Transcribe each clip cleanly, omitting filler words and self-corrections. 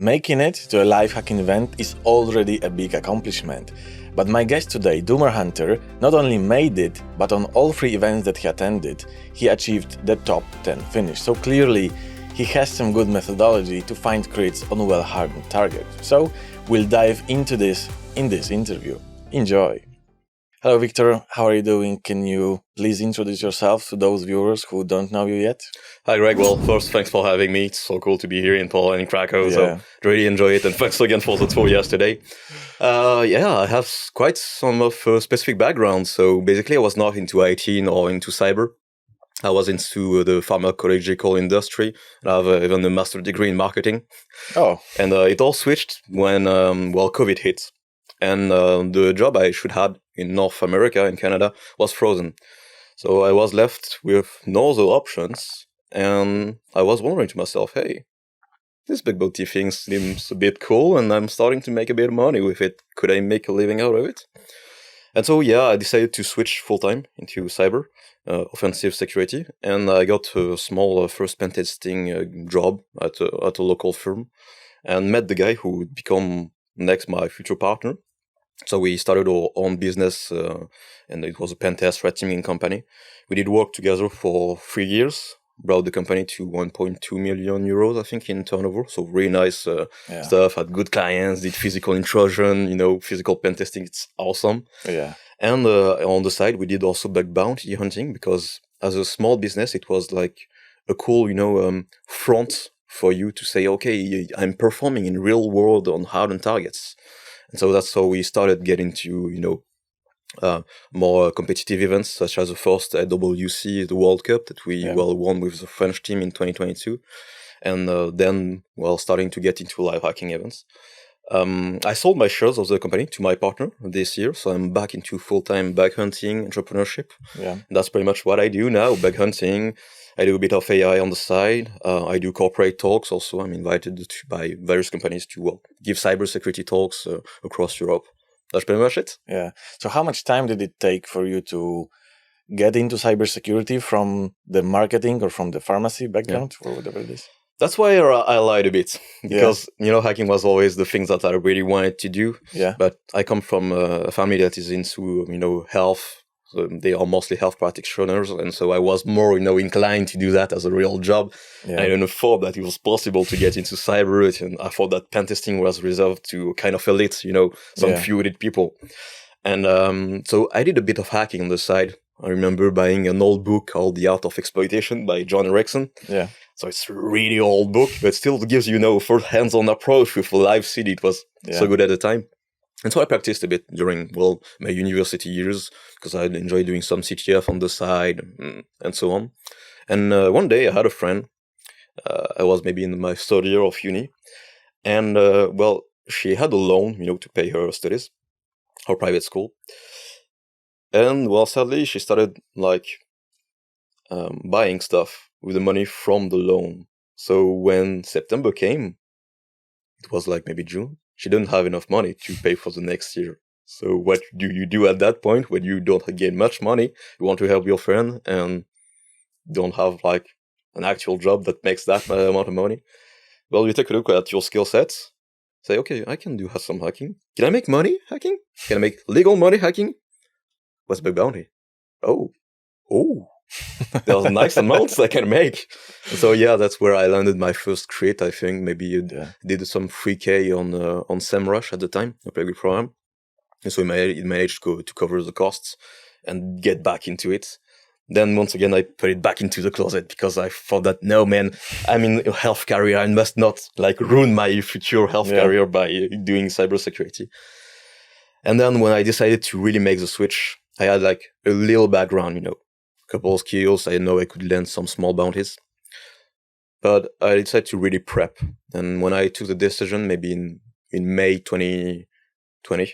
Making it to a live hacking event is already a big accomplishment. But my guest today, Doomerhunter, not only made it, but on all 3 events that he attended, he achieved the top 10 finish. So clearly, he has some good methodology to find crits on well-hardened targets. So we'll dive into this in this interview. Enjoy! Hello, Victor. How are you doing? Can you please introduce yourself to those viewers who don't know you yet? Hi, Greg. Well, first, thanks for having me. It's so cool to be here in Poland, in Krakow. So really enjoy it. And thanks again for the tour yesterday. I have quite some of specific background. So basically, I was not into IT or into cyber. I was into the pharmacological industry. I have even a master's degree in marketing. Oh. And it all switched when, COVID hit. And the job I should have in North America, in Canada, was frozen. So I was left with no other options. And I was wondering to myself, hey, this big bounty thing seems a bit cool, and I'm starting to make a bit of money with it. Could I make a living out of it? And so, I decided to switch full-time into cyber, offensive security. And I got a small first pen testing job at a local firm and met the guy who would become next my future partner. So we started our own business, and it was a pen test red teaming company. We did work together for 3 years, brought the company to 1.2 million euros, I think, in turnover. So really nice stuff, had good clients, did physical intrusion, physical pen testing. It's awesome. Yeah. And on the side, we did also bug bounty hunting, because as a small business, it was like a cool, front for you to say, okay, I'm performing in real world on hardened targets. And so that's how we started getting to, more competitive events, such as the first WC, the World Cup, that we won with the French team in 2022. And then, starting to get into live hacking events. I sold my shares of the company to my partner this year, so I'm back into full-time bug hunting, entrepreneurship. Yeah. And that's pretty much what I do now, bug hunting. I do a bit of AI on the side. I do corporate talks also. I'm invited by various companies to give cybersecurity talks across Europe. That's pretty much it. Yeah. So how much time did it take for you to get into cybersecurity from the marketing or from the pharmacy background or whatever it is? That's why I lied a bit, because, hacking was always the things that I really wanted to do. Yeah. But I come from a family that is into, health. So they are mostly health practitioners, and so I was more, inclined to do that as a real job. Yeah. I didn't thought that it was possible to get into cyber, and I thought that pen testing was reserved to kind of elite, some few elite people. And so I did a bit of hacking on the side. I remember buying an old book called The Art of Exploitation by John Erickson. Yeah. So it's a really old book, but still gives you, first hands-on approach with a live CD. It was so good at the time. And so I practiced a bit during, my university years, because I enjoyed doing some CTF on the side and so on. And one day I had a friend, I was maybe in my third year of uni, and, she had a loan, to pay her studies, her private school. And, sadly, she started, buying stuff with the money from the loan. So when September came, it was maybe June. She didn't have enough money to pay for the next year. So what do you do at that point when you don't get much money? You want to help your friend and don't have an actual job that makes that amount of money? Well, you take a look at your skill sets. Say, okay, I can do some hacking. Can I make money hacking? Can I make legal money hacking? What's bug bounty? Oh. There's nice amounts I can make. So that's where I landed my first crit. I think maybe did some 3K on SEMrush at the time, a pretty good program. And so it managed to cover the costs and get back into it. Then once again I put it back into the closet, because I thought that no man, I'm in a health career, I must not ruin my future health career by doing cybersecurity. And then when I decided to really make the switch, I had a little background, couple of skills. I know I could land some small bounties, but I decided to really prep. And when I took the decision, maybe in May 2020, I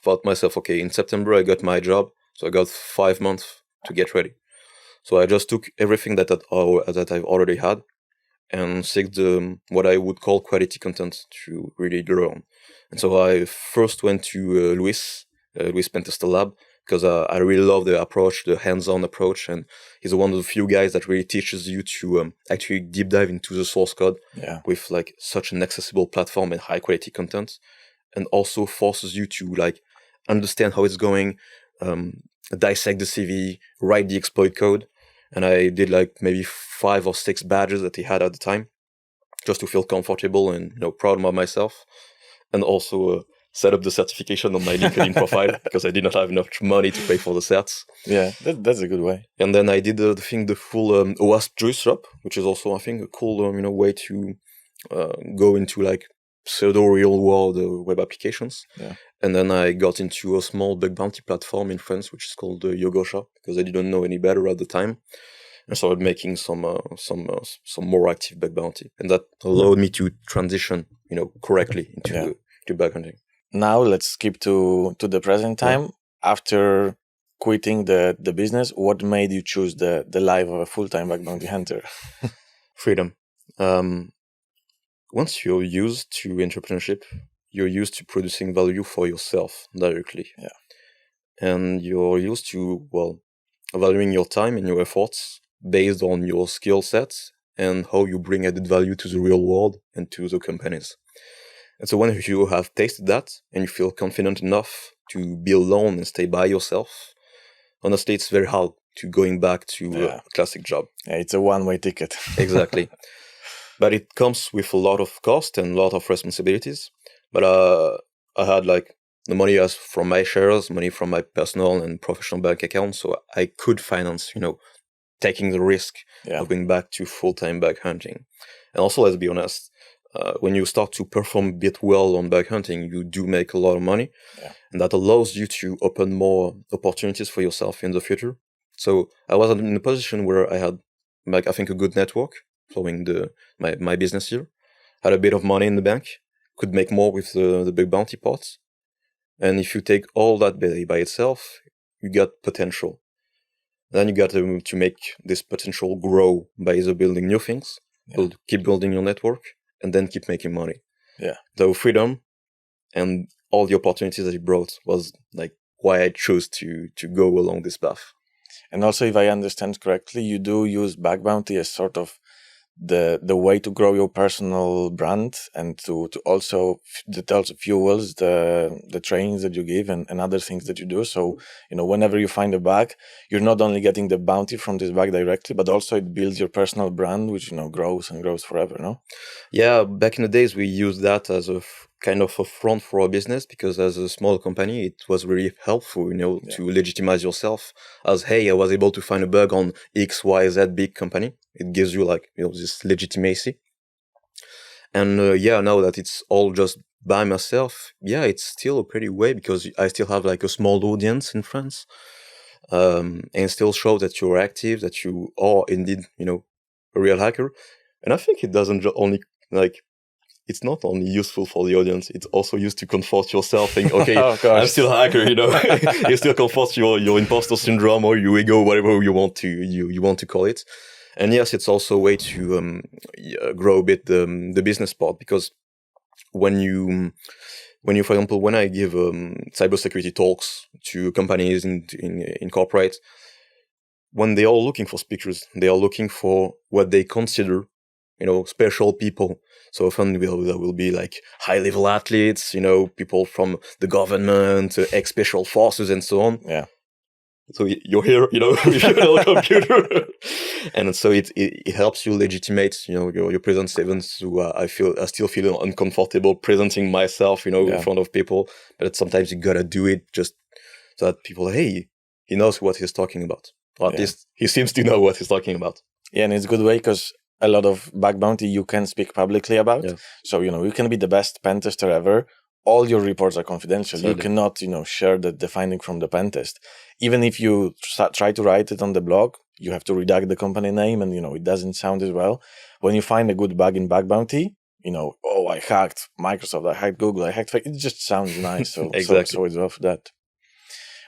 thought myself, okay, in September I got my job, so I got 5 months to get ready. So I just took everything that I've already had and seeked what I would call quality content to really learn. And so I first went to Luis Pentester Lab, because I really love the approach, the hands-on approach, and he's one of the few guys that really teaches you to actually deep dive into the source code with like such an accessible platform and high quality content, and also forces you to like understand how it's going, dissect the CV, write the exploit code. And I did like maybe 5 or 6 badges that he had at the time, just to feel comfortable and proud of myself, and also set up the certification on my LinkedIn profile because I did not have enough money to pay for the certs. Yeah, that's a good way. And then I did the full OWASP juice swap, which is also I think a cool way to go into like pseudo real world web applications. Yeah. And then I got into a small bug bounty platform in France, which is called Yogosha, because I didn't know any better at the time. I started making some more active bug bounty, and that allowed me to transition, correctly into bug hunting. Now let's skip to the present time. After quitting the business, what made you choose the life of a full-time bug bounty hunter? Freedom. Once you're used to entrepreneurship, you're used to producing value for yourself directly. Yeah. And you're used to, valuing your time and your efforts based on your skill sets and how you bring added value to the real world and to the companies. And so when you have tasted that and you feel confident enough to be alone and stay by yourself, honestly, it's very hard to going back to a classic job. Yeah, it's a one-way ticket. Exactly. But it comes with a lot of cost and a lot of responsibilities. But I had like the money as from my shares, money from my personal and professional bank account, so I could finance, taking the risk of going back to full-time bug hunting. And also, let's be honest, when you start to perform a bit well on bug hunting, you do make a lot of money, and that allows you to open more opportunities for yourself in the future. So I was in a position where I had, like, I think a good network following my business here, had a bit of money in the bank, could make more with the big bounty pots. And if you take all that by itself, you got potential. Then you got to make this potential grow by either building new things, keep building your network, and then keep making money. Yeah. The freedom and all the opportunities that it brought was like why I chose to go along this path. And also, if I understand correctly, you do use bug bounty as sort of the way to grow your personal brand and to also that also fuels the trainings that you give and other things that you do. So whenever you find a bug, you're not only getting the bounty from this bug directly, but also it builds your personal brand, which grows and grows forever. No? Yeah, back in the days we used that as a kind of a front for our business, because as a small company it was really helpful to legitimize yourself as, hey, I was able to find a bug on XYZ big company. It gives you like this legitimacy. And now that it's all just by myself, it's still a pretty way, because I still have like a small audience in France, and still show that you're active, that you are indeed a real hacker. And I think it doesn't only it's not only useful for the audience, it's also used to comfort yourself, think, okay, I'm still a hacker, it still comforts your imposter syndrome or your ego, whatever you want to call it. And yes, it's also a way to grow a bit the business part, because when you, for example, when I give cybersecurity talks to companies in corporate, when they are looking for speakers, they are looking for what they consider special people. So often there will be like high-level athletes, people from the government, ex-special forces, and so on. Yeah. So you're here, with your little computer, and so it helps you legitimate, your presence. Even so, I still feel uncomfortable presenting myself, in front of people. But sometimes you gotta do it just so that people, hey, he knows what he's talking about, or at least he seems to know what he's talking about. Yeah, and it's a good way because a lot of bug bounty you can speak publicly about. Yeah. So, you can be the best pen tester ever. All your reports are confidential. Certainly. You cannot, share the finding from the pen test. Even if you try to write it on the blog, you have to redact the company name and, it doesn't sound as well. When you find a good bug in bug bounty, I hacked Microsoft, I hacked Google, I hacked... It just sounds nice. So, exactly. So it's off that.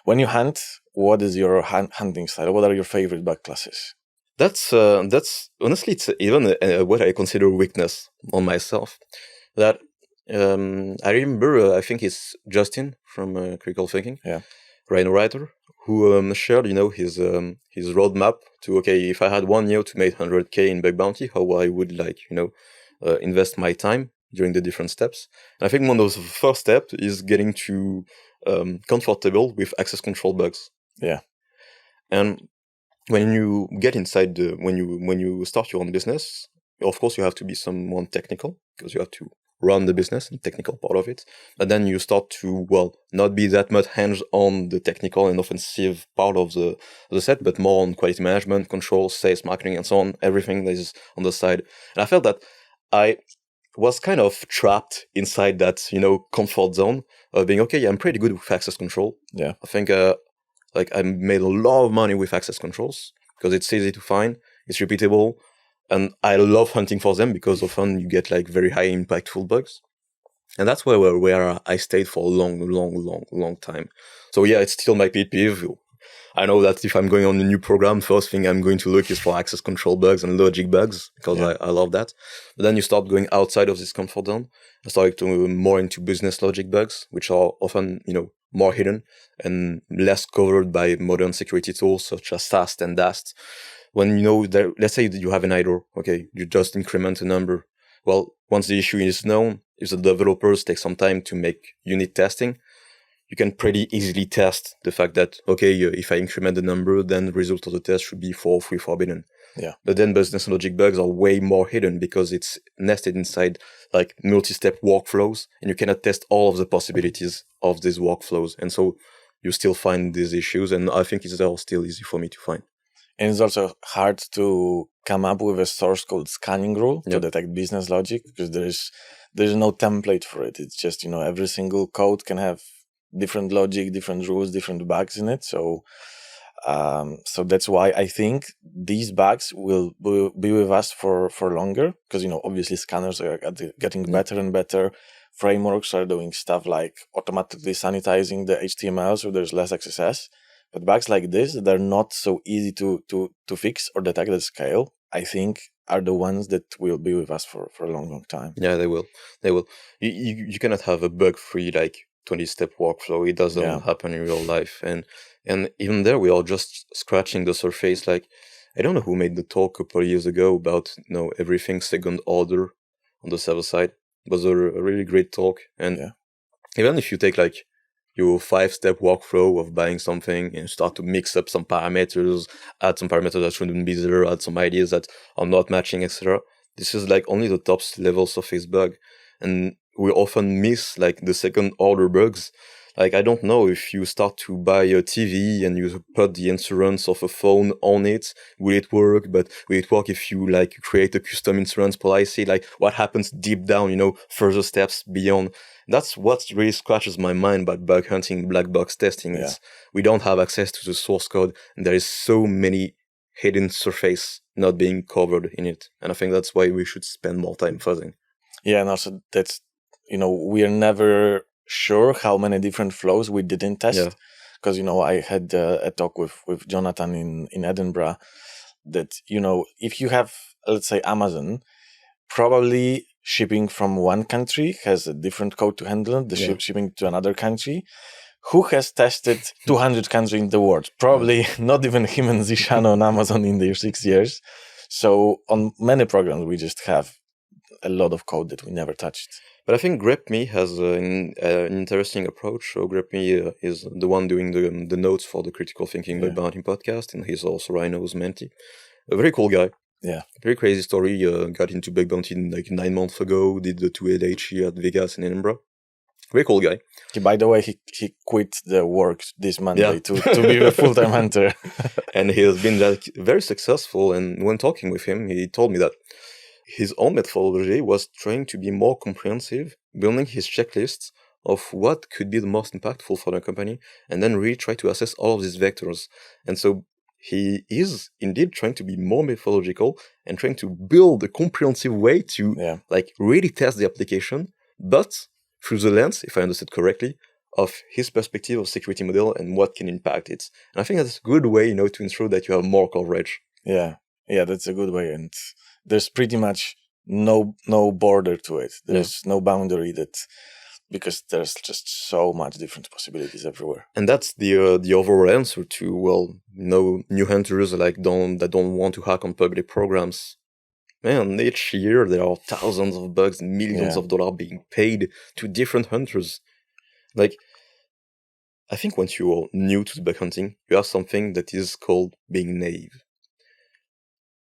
When you hunt, what is your hunting style? What are your favorite bug classes? That's honestly, it's even what I consider weakness on myself. That I remember, I think it's Justin from Critical Thinking, Rhino Writer, who shared, his roadmap to, okay, if I had 1 year to make 100K in bug bounty, how I would invest my time during the different steps. And I think one of the first steps is getting to comfortable with access control bugs. Yeah. And when you get inside when you start your own business, of course you have to be someone technical, because you have to run the business and technical part of it. But then you start to, not be that much hands on the technical and offensive part of the set, but more on quality management, control, sales, marketing, and so on, everything that is on the side. And I felt that I was kind of trapped inside that, comfort zone of being, okay, yeah, I'm pretty good with access control. Yeah. I think, I made a lot of money with access controls because it's easy to find, it's repeatable, and I love hunting for them because often you get like very high impactful bugs. And that's where I stayed for a long time. So yeah, it's still my pet peeve. I know that if I'm going on a new program, first thing I'm going to look is for access control bugs and logic bugs, because I love that. But then you start going outside of this comfort zone and start to more into business logic bugs, which are often, more hidden and less covered by modern security tools such as SAST and DAST. When, let's say that you have an idle, okay, you just increment a number. Well, once the issue is known, if the developers take some time to make unit testing, you can pretty easily test the fact that, okay, if I increment the number, then the result of the test should be 403 forbidden. Yeah. But then business logic bugs are way more hidden because it's nested inside like multi-step workflows, and you cannot test all of the possibilities of these workflows. And so you still find these issues, and I think it's still easy for me to find. And it's also hard to come up with a source code scanning rule to detect business logic, because there's no template for it. It's just, every single code can have different logic, different rules, different bugs in it. So that's why I think these bugs will be with us for longer, because, obviously scanners are getting better and better. Frameworks are doing stuff like automatically sanitizing the HTML, so there's less XSS. But bugs like this, they're not so easy to fix or detect at scale, I think, are the ones that will be with us for a long time. Yeah, they will. You cannot have a bug-free, 20-step workflow. It doesn't happen in real life. And even there, we are just scratching the surface. I don't know who made the talk a couple of years ago about, everything second order on the server side. It was a really great talk. And even if you take your 5-step workflow of buying something and start to mix up some parameters, add some parameters that shouldn't be there, add some ideas that are not matching, etc. This is only the top level surface bug. And we often miss the second order bugs. I don't know, if you start to buy a TV and you put the insurance of a phone on it, will it work? But will it work if you create a custom insurance policy? What happens deep down, further steps beyond? That's what really scratches my mind about bug hunting, black box testing. Yeah. We don't have access to the source code, and there is so many hidden surface not being covered in it. And I think that's why we should spend more time fuzzing. Yeah, and also that's, we are never sure how many different flows we didn't test. Because, I had a talk with Jonathan in Edinburgh that, if you have, let's say, Amazon, probably shipping from one country has a different code to handle it, shipping to another country. Who has tested 200 countries in the world? Probably not even him and Zishan on Amazon in their 6 years. So on many programs, we just have a lot of code that we never touched. But I think GrepMe has an interesting approach. So GrepMe is the one doing the notes for the Critical Thinking Bug Bounty podcast, and he's also Rhino's mentee. A very cool guy. Yeah. Very crazy story. Got into bug bounty 9 months ago, did the 2LH at Vegas and Edinburgh. Very cool guy. By the way, he quit the work this Monday to be a full-time hunter. And he has been very successful. And when talking with him, he told me that his own methodology was trying to be more comprehensive, building his checklists of what could be the most impactful for the company, and then really try to assess all of these vectors. And so he is indeed trying to be more methodological and trying to build a comprehensive way to really test the application, but through the lens, if I understood correctly, of his perspective of security model and what can impact it. And I think that's a good way, to ensure that you have more coverage. Yeah, that's a good way. And there's pretty much no border to it. There's no boundary that because there's just so much different possibilities everywhere. And that's the overall answer to, well, new hunters that don't want to hack on public programs. Man, each year there are thousands of bugs, millions of dollars being paid to different hunters. Like, I think once you are new to bug hunting, you have something that is called being naive.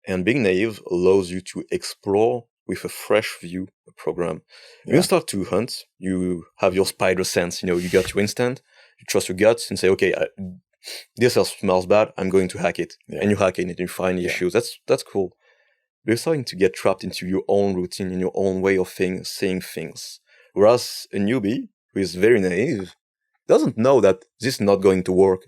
And being naive allows you to explore with a fresh view a program. When you start to hunt, you have your spider sense. You got your instinct, you trust your guts, and say, okay, this smells bad, I'm going to hack it. And you hack it and you find issues. That's cool. But you're starting to get trapped into your own routine and your own way of seeing things. Whereas a newbie who is very naive doesn't know that this is not going to work,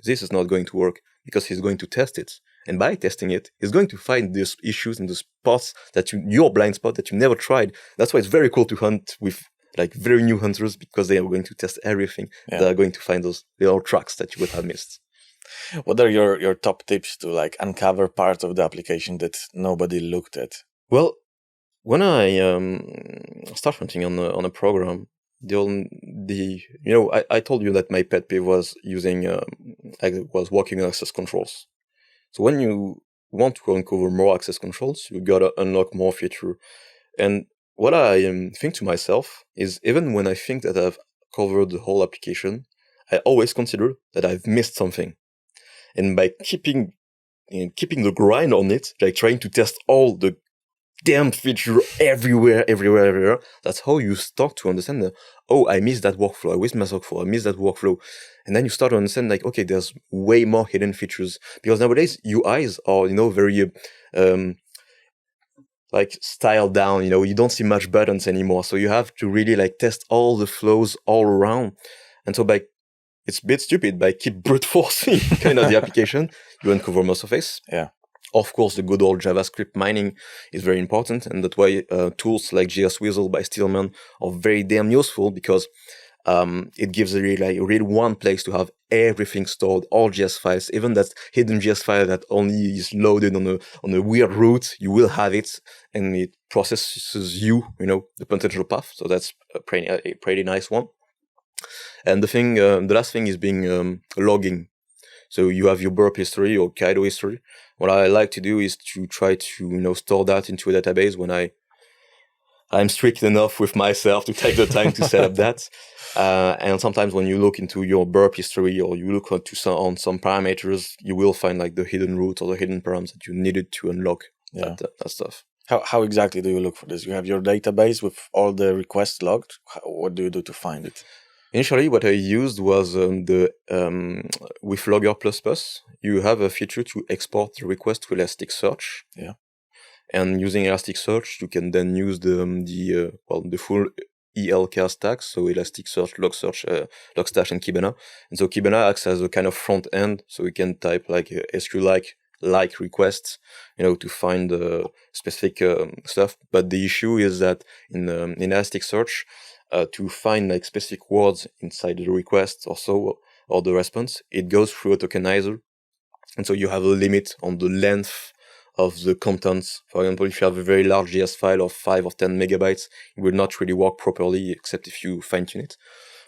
because he's going to test it. And by testing it, he's going to find these issues in the spots your blind spot that you never tried. That's why it's very cool to hunt with like very new hunters, because they are going to test everything. They are going to find those little tracks that you would have missed. What are your top tips to like uncover part of the application that nobody looked at? Well, when I start hunting on a program, I told you that my pet peeve was working on access controls. So when you want to uncover more access controls, you gotta unlock more feature. And what I think to myself is, even when I think that I've covered the whole application, I always consider that I've missed something. And by keeping the grind on it, like trying to test all the damn feature everywhere, that's how you start to understand that, I missed that workflow, I missed that workflow. And then you start to understand, like, okay, there's way more hidden features. Because nowadays, UIs are, very, like, styled down, you don't see much buttons anymore. So you have to really, like, test all the flows all around. And so it's a bit stupid, by keep brute forcing kind of the application, you uncover most of it. Yeah. Of course, the good old JavaScript mining is very important, and that's why tools like JS Weasel by Stillman are very damn useful, because it gives a really one place to have everything stored, all JS files, even that hidden JS file that only is loaded on a weird route, you will have it, and it processes the potential path. So that's a pretty nice one. And the last thing is being logging. So you have your burp history or Kaido history. What I like to do is to try to store that into a database when I'm strict enough with myself to take the time to set up that. And sometimes when you look into your burp history, or you look on some parameters, you will find like the hidden route or the hidden params that you needed to unlock that stuff. How exactly do you look for this? You have your database with all the requests logged. What do you do to find it? Initially, what I used was with Logger++, you have a feature to export the request to Elasticsearch. Yeah. And using Elasticsearch, you can then use the full ELK stack, so Elasticsearch, Logsearch, Logstash, and Kibana. And so Kibana acts as a kind of front end, so you can type like SQL-like requests, to find specific stuff. But the issue is that in Elasticsearch, to find like specific words inside the request or the response, it goes through a tokenizer. And so you have a limit on the length of the contents. For example, if you have a very large JS file of 5 or 10 megabytes, it will not really work properly, except if you fine-tune it.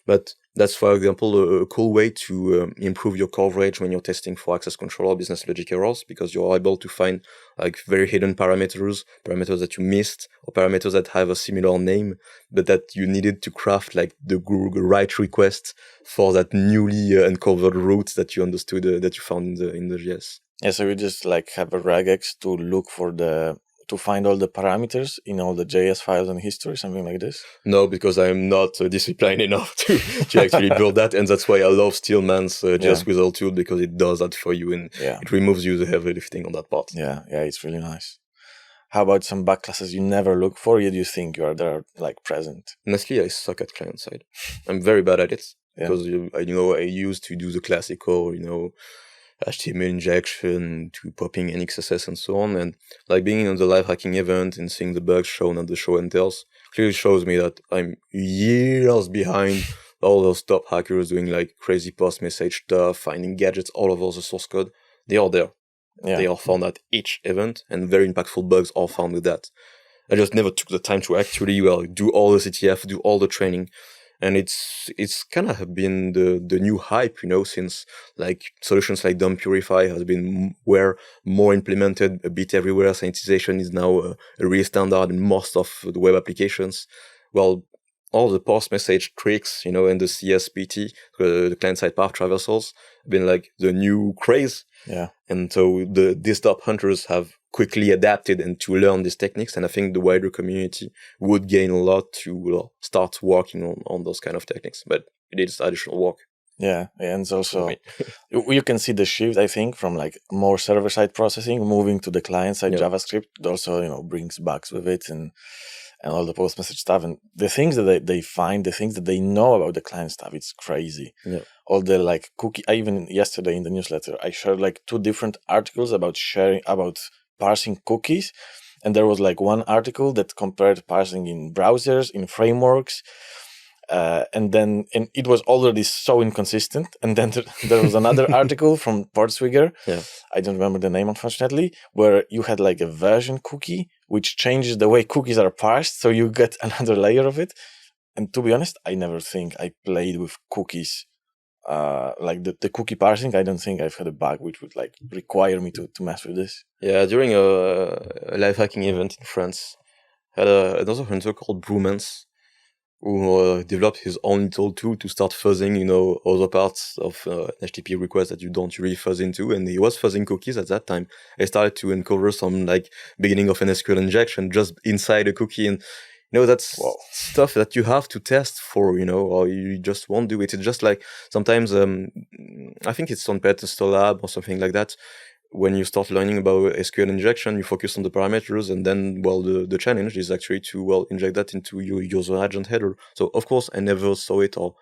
But that's, for example, a cool way to improve your coverage when you're testing for access control or business logic errors, because you're able to find like very hidden parameters that you missed, or parameters that have a similar name, but that you needed to craft like the right request for that newly uncovered route that you understood, that you found in the JS. Yeah, so you just like have a regex to look for to find all the parameters in all the JS files and history, something like this? No, because I'm not disciplined enough to actually build that, and that's why I love Stillman's JS Weasel tool, because it does that for you, and it removes you the heavy lifting on that part. Yeah, it's really nice. How about some bug classes you never look for, yet you think they're like present? Honestly, I suck at client side. I'm very bad at it, because I used to do the classical, HTML injection to popping in XSS and so on, and like being on the live hacking event and seeing the bugs shown at the show and tells clearly shows me that I'm years behind all those top hackers doing like crazy post message stuff, finding gadgets all over the source code. They are there. Yeah. They are found at each event, and very impactful bugs are found with that. I just never took the time to actually do all the CTF, do all the training. And it's kind of been the new hype, since like solutions like Dump Purify has been were more implemented a bit everywhere. Sanitization is now a real standard in most of the web applications. Well, all the post-message tricks, and the CSPT, the client-side path traversals, have been like the new craze. Yeah. And so these top hunters have quickly adapted and to learn these techniques. And I think the wider community would gain a lot to start working on those kind of techniques. But it is additional work. Yeah, and it's also, you can see the shift, I think, from like more server-side processing, moving to the client-side JavaScript. It also, brings bugs with it and all the post-message stuff. And the things that they find, the things that they know about the client stuff, it's crazy. Yeah. All the like cookie, even yesterday in the newsletter, I shared like 2 different articles about parsing cookies. And there was like one article that compared parsing in browsers, in frameworks, and it was already so inconsistent. And then there was another article from Portswigger. Yeah. I don't remember the name, unfortunately, where you had like a version cookie, which changes the way cookies are parsed. So you get another layer of it. And to be honest, I never think I played with cookies. Like the cookie parsing, I don't think I've had a bug which would like require me to mess with this. Yeah, during a live hacking event in France, I had another hunter called Brumance, who developed his own little tool to start fuzzing, other parts of an HTTP request that you don't really fuzz into. And he was fuzzing cookies at that time. I started to uncover some like beginning of an SQL injection just inside a cookie. And, that's stuff that you have to test for, or you just won't do it. It's just like sometimes, I think it's on Pet Lab or something like that. When you start learning about SQL injection, you focus on the parameters, and then, the challenge is actually to, inject that into your user agent header. So, of course, I never saw it or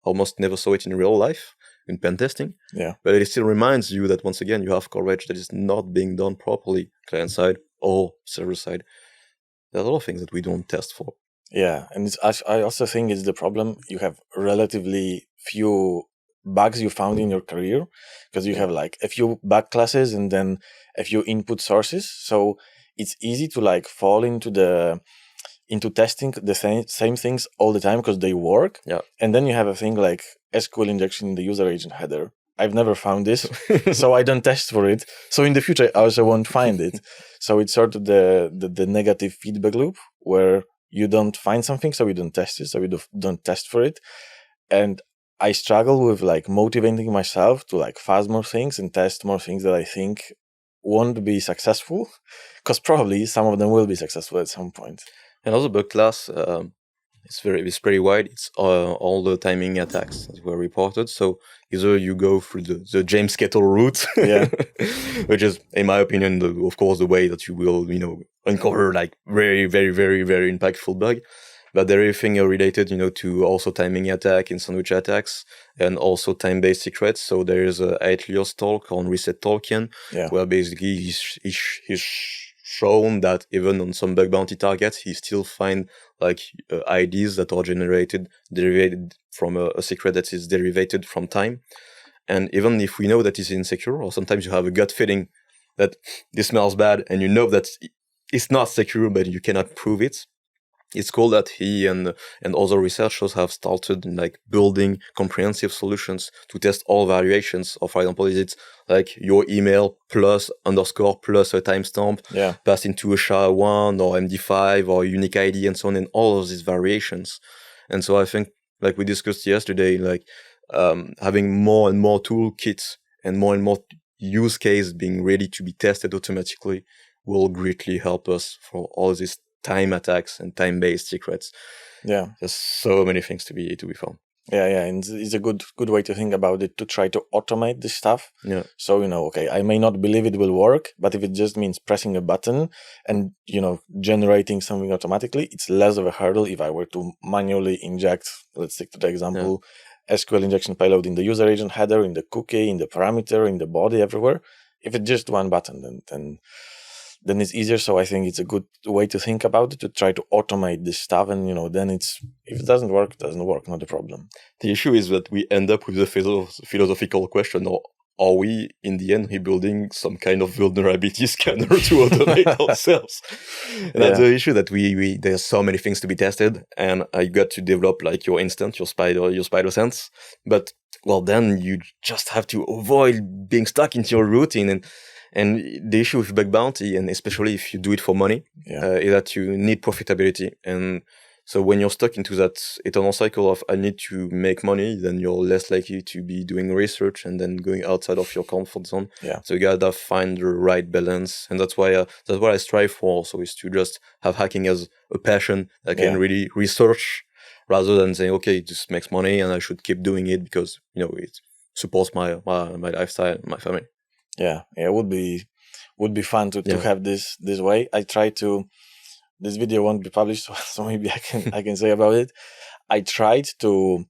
almost never saw it in real life in pen testing. Yeah. But it still reminds you that, once again, you have coverage that is not being done properly, client-side or server-side. There are a lot of things that we don't test for. Yeah, and I also think it's the problem. You have relatively few bugs you found in your career because you have like a few bug classes and then a few input sources. So it's easy to like fall into testing the same things all the time because they work. Yeah. And then you have a thing like SQL injection in the user agent header. I've never found this, so I don't test for it. So in the future, I also won't find it. So it's sort of the negative feedback loop where you don't find something, so you don't test it, so you don't test for it. And I struggle with like motivating myself to like fuzz more things and test more things that I think won't be successful, because probably some of them will be successful at some point. Another bug class, it's pretty wide. It's all the timing attacks that were reported. So either you go through the James Kettle route, which is, in my opinion, of course, the way that you will, uncover like very, very, very, very impactful bug. But there is everything related, to also timing attack and sandwich attacks, and also time-based secrets. So there is a Aetlios talk on Reset Tolkien, where basically he's shown that even on some bug bounty targets, he still find like IDs that are derivated from a secret that is derivated from time. And even if we know that it's insecure, or sometimes you have a gut feeling that this smells bad, and you know that it's not secure, but you cannot prove it. It's cool that he and other researchers have started like building comprehensive solutions to test all variations of, for example, is it like your email plus underscore plus a timestamp passed into a SHA-1 or MD5 or unique ID and so on, and all of these variations. And so I think, like we discussed yesterday, like having more and more toolkits and more use case being ready to be tested automatically will greatly help us for all these time attacks and time-based secrets. Yeah, there's so many things to be found. Yeah, and it's a good way to think about it, to try to automate this stuff. Yeah. So, okay, I may not believe it will work, but if it just means pressing a button and, generating something automatically, it's less of a hurdle if I were to manually inject, let's stick to the example, SQL injection payload in the user agent header, in the cookie, in the parameter, in the body, everywhere. If it's just one button, then it's easier. So I think it's a good way to think about it, to try to automate this stuff. And, then if it doesn't work, not a problem. The issue is that we end up with a philosophical question, or are we in the end rebuilding some kind of vulnerability scanner to automate ourselves? And that's the issue, that we there's so many things to be tested, and I got to develop like your instant, your spider sense. But well, then you just have to avoid being stuck into your routine. And the issue with bug bounty, and especially if you do it for money, is that you need profitability. And so when you're stuck into that eternal cycle of I need to make money, then you're less likely to be doing research and then going outside of your comfort zone. So you gotta find the right balance, and that's what I strive for. So is to just have hacking as a passion that I can really research, rather than saying, okay, it just makes money and I should keep doing it because it supports my lifestyle, my family. Yeah, it would be fun to have this way. I try to. This video won't be published, so maybe I can say about it. I tried to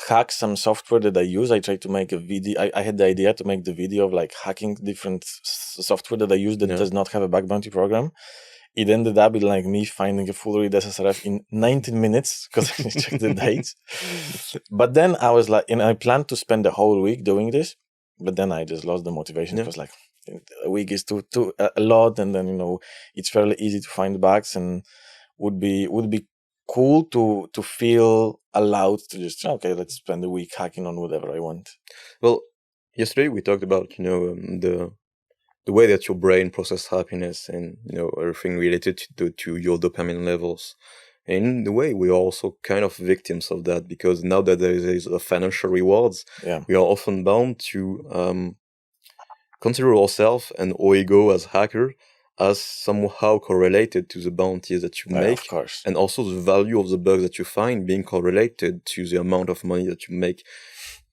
hack some software that I use. I tried to make a video. I had the idea to make the video of like hacking different software that I use that does not have a bug bounty program. It ended up in like me finding a full read SSRF in 19 minutes because I checked the dates. But then I was like, I planned to spend the whole week doing this, but then I just lost the motivation. It was like, a week is too a lot, and then it's fairly easy to find bugs, and would be cool to feel allowed to just let's spend a week hacking on whatever I want. Well, yesterday we talked about the way that your brain processes happiness, and everything related to your dopamine levels. And in a way, we are also kind of victims of that, because now that there is a financial rewards, we are often bound to consider ourselves and our ego as hacker as somehow correlated to the bounties that you make, of course. And also the value of the bugs that you find being correlated to the amount of money that you make,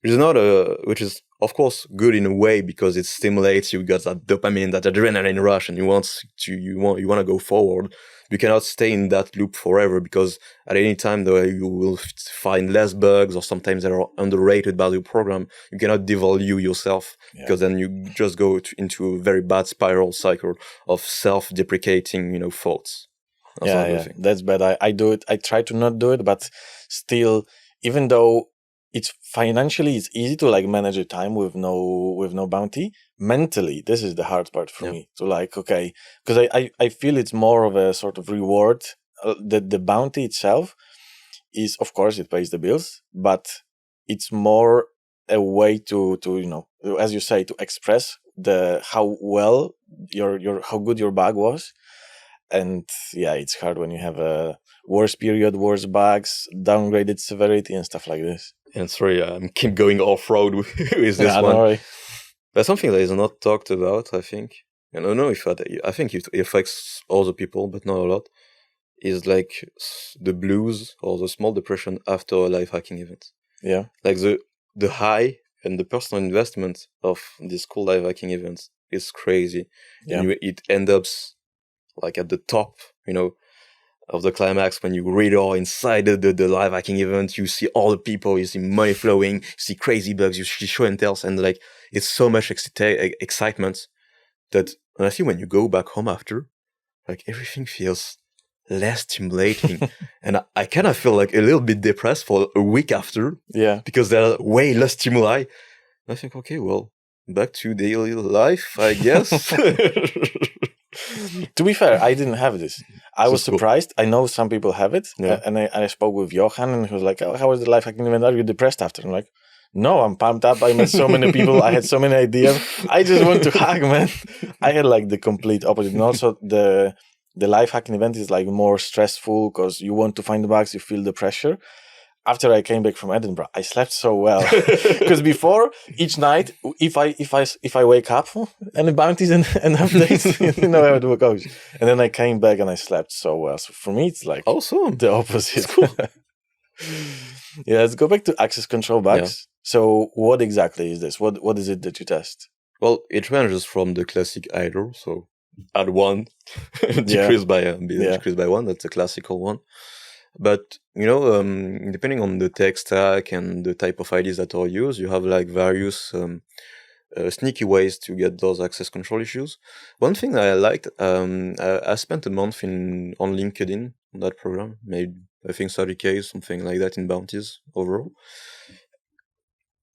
which is of course good in a way, because it stimulates you, got that dopamine, that adrenaline rush, and you want to go forward. You cannot stay in that loop forever, because at any time though you will find less bugs, or sometimes they are underrated by your program. You cannot devalue yourself, because then you just go into a very bad spiral cycle of self-deprecating, faults. That's bad. I do it. I try to not do it, but still, even though it's easy to like manage your time with no bounty. Mentally, this is the hard part for me. So like, okay, because I feel it's more of a sort of reward. The bounty itself is, of course, it pays the bills, but it's more a way to as you say, to express how well how good your bug was. And it's hard when you have a worse period, worse bugs, downgraded severity, and stuff like this. And sorry, I'm keep going off-road with this one. No worry. But something that is not talked about, I think, and I don't know if I think it affects other people, but not a lot, is like the blues or the small depression after a life hacking event. Yeah. Like the high and the personal investment of these cool life hacking events is crazy. Yeah. And it ends up like at the top, of the climax, when you really are inside the live hacking event. You see all the people, you see money flowing, you see crazy bugs, you see show and tells, and like it's so much excitement that honestly, when you go back home after, like everything feels less stimulating. And I kind of feel like a little bit depressed for a week after, because there are way less stimuli. And I think, okay, well, back to daily life, I guess. To be fair, I didn't have this. I was surprised. I know some people have it. And I spoke with Johan, and he was like, how was the life hacking event? Are you depressed after? I'm like, no, I'm pumped up. I met so many people. I had so many ideas. I just want to hack, man. I had like the complete opposite. And also the life hacking event is like more stressful, because you want to find the bugs, you feel the pressure. After I came back from Edinburgh, I slept so well, because before each night, if I wake up, any bounties and updates, you know how it goes. And then I came back and I slept so well. So for me, it's like awesome. The opposite. Cool. Let's go back to access control bugs. So what exactly is this? What is it that you test? Well, it ranges from the classic idle, so add one, decrease by one. That's a classical one. But depending on the tech stack and the type of IDs that are used, you have like various sneaky ways to get those access control issues. One thing that I liked, I spent a month on LinkedIn on that program, made I think 30K, something like that in bounties overall.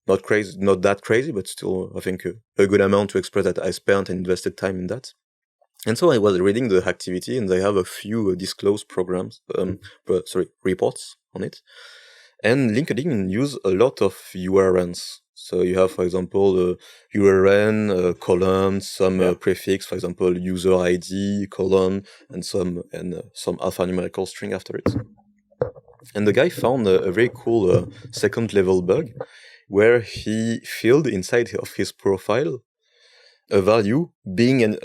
not crazy, not that crazy, but still, I think a good amount to express that I spent and invested time in that. And so I was reading the activity, and they have a few disclosed reports on it. And LinkedIn use a lot of URNs. So you have, for example, URN, colon, some prefix, for example, user ID, colon, and some alphanumerical string after it. And the guy found a very cool second level bug where he filled inside of his profile a value being an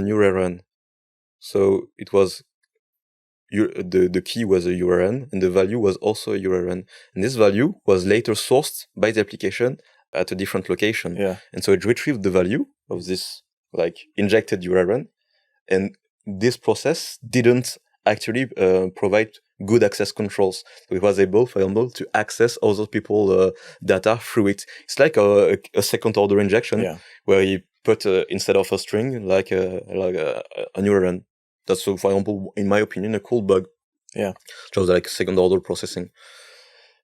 URN. So it was the key was a URN and the value was also a URN. And this value was later sourced by the application at a different location. Yeah. And so it retrieved the value of this like injected URN, and this process didn't actually provide good access controls. So it was able, for example, to access other people's data through it. It's like a second order injection where you put instead of a string like an URN. That's, for example, in my opinion, a cool bug. Yeah. Just like second order processing.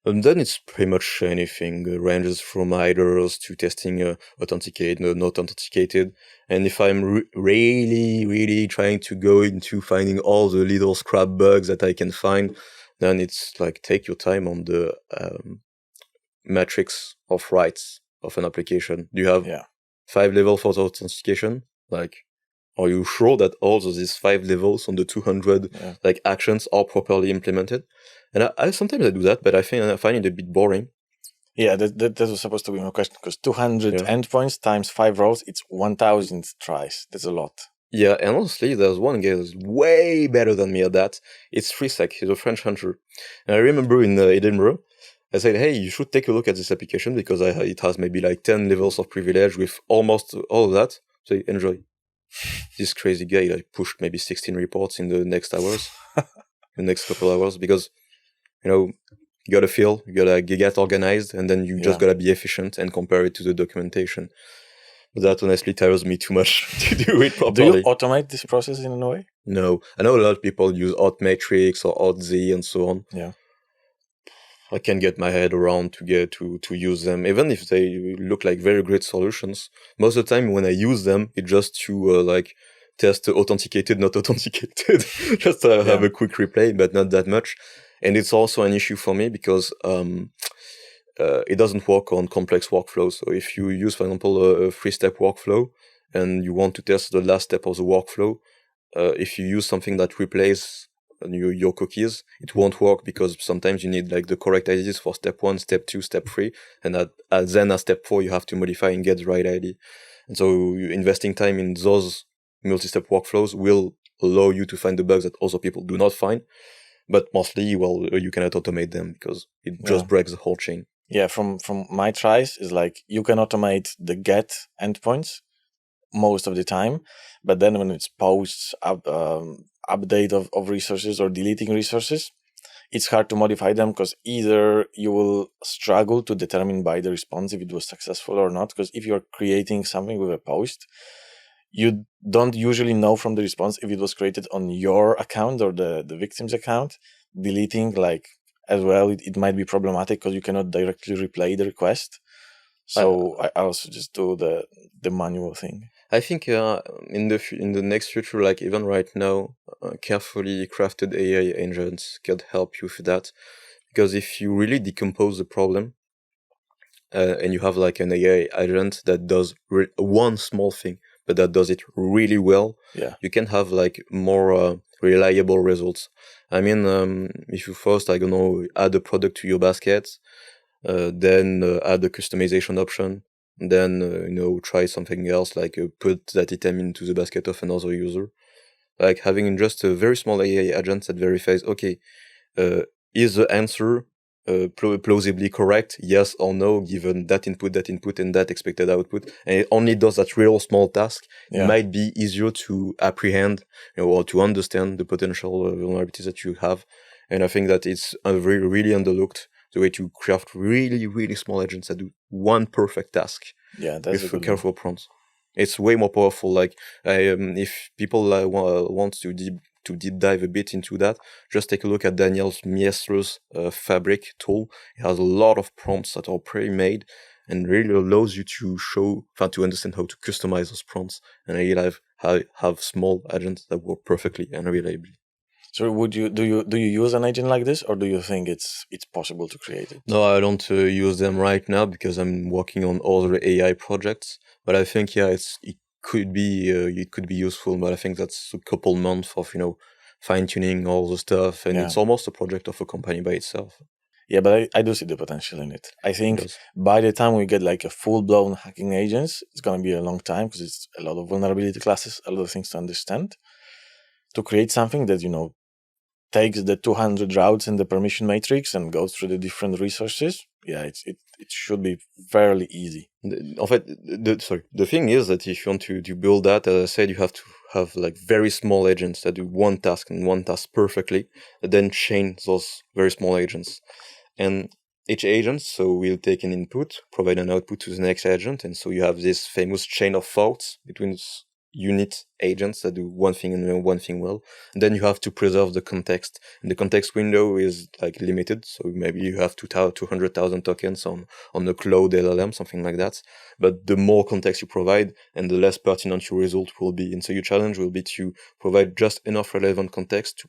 And then it's pretty much anything, ranges from headers to testing authenticated, not authenticated. And if I'm really trying to go into finding all the little scrap bugs that I can find, then it's like take your time on the matrix of rights of an application. Do you have 5 levels for authentication? Like, are you sure that all of these 5 levels on the 200 like actions are properly implemented? And I sometimes I do that, but I find it a bit boring. Yeah, that was supposed to be my question, because 200 endpoints times 5 rows, it's 1,000 tries. That's a lot. Yeah, and honestly, there's one guy who's way better than me at that. It's Frisek. He's a French hunter. And I remember in Edinburgh, I said, hey, you should take a look at this application because it has maybe like 10 levels of privilege with almost all of that. So enjoy. This crazy guy like pushed maybe 16 reports in the next hours, the next couple hours, because you gotta feel, you gotta get organized, and then you just gotta be efficient and compare it to the documentation. But that honestly tires me too much to do it properly. Do you automate this process in a way? No. I know a lot of people use Matrix or AuthZ and so on. Yeah. I can't get my head around to use them, even if they look like very great solutions. Most of the time when I use them, it's just to like test authenticated, not authenticated, just to have a quick replay, but not that much. And it's also an issue for me because it doesn't work on complex workflows. So if you use, for example, a 3-step workflow and you want to test the last step of the workflow, if you use something that replaces your cookies, it won't work because sometimes you need like the correct IDs for step 1, step 2, step 3, and then at step 4 you have to modify and get the right ID. And so investing time in those multi-step workflows will allow you to find the bugs that other people do not find. But mostly, you cannot automate them because it just breaks the whole chain. Yeah, from my tries is like you can automate the get endpoints most of the time, but then when it's posts, update of resources or deleting resources, it's hard to modify them because either you will struggle to determine by the response if it was successful or not, because if you're creating something with a post, you don't usually know from the response if it was created on your account or the victim's account. Deleting like as well, it might be problematic because you cannot directly replay the request. So I also just do the manual thing. I think in the next future, like even right now, carefully crafted AI engines can help you with that. Because if you really decompose the problem, and you have like an AI agent that does one small thing, but that does it really well, you can have like more reliable results. I mean, if you first, add a product to your basket, then add a customization option, then try something else like put that item into the basket of another user. Like having just a very small AI agent that verifies, okay, is the answer plausibly correct, yes or no, given that input, and that expected output, and it only does that real small task, it might be easier to apprehend or to understand the potential vulnerabilities that you have. And I think that it's really underlooked, the way to craft really, really small agents that do one perfect task with a careful prompts. It's way more powerful. Like, if people want to deep dive a bit into that, just take a look at Daniel Miesler's Fabric tool. It has a lot of prompts that are pre-made, and really allows you to understand how to customize those prompts and really have small agents that work perfectly and reliably. So do you use an agent like this, or do you think it's possible to create it? No, I don't use them right now because I'm working on other AI projects. But I think it could be useful. But I think that's a couple months of fine tuning all the stuff, and it's almost a project of a company by itself. Yeah, but I do see the potential in it. I think Yes. by the time we get like a full-blown hacking agents, it's going to be a long time because it's a lot of vulnerability classes, a lot of things to understand. To create something that, takes the 200 routes in the permission matrix and goes through the different resources, it should be fairly easy. En fait, the thing is that if you want to build that, as I said, you have to have like very small agents that do one task and one task perfectly, and then chain those very small agents. And each agent, so will take an input, provide an output to the next agent, and so you have this famous chain of thoughts between unit agents that do one thing and one thing well. And then you have to preserve the context, and the context window is like limited, so maybe you have 200,000 tokens on the cloud LLM, something like that. But the more context you provide, and the less pertinent your result will be. And so your challenge will be to provide just enough relevant context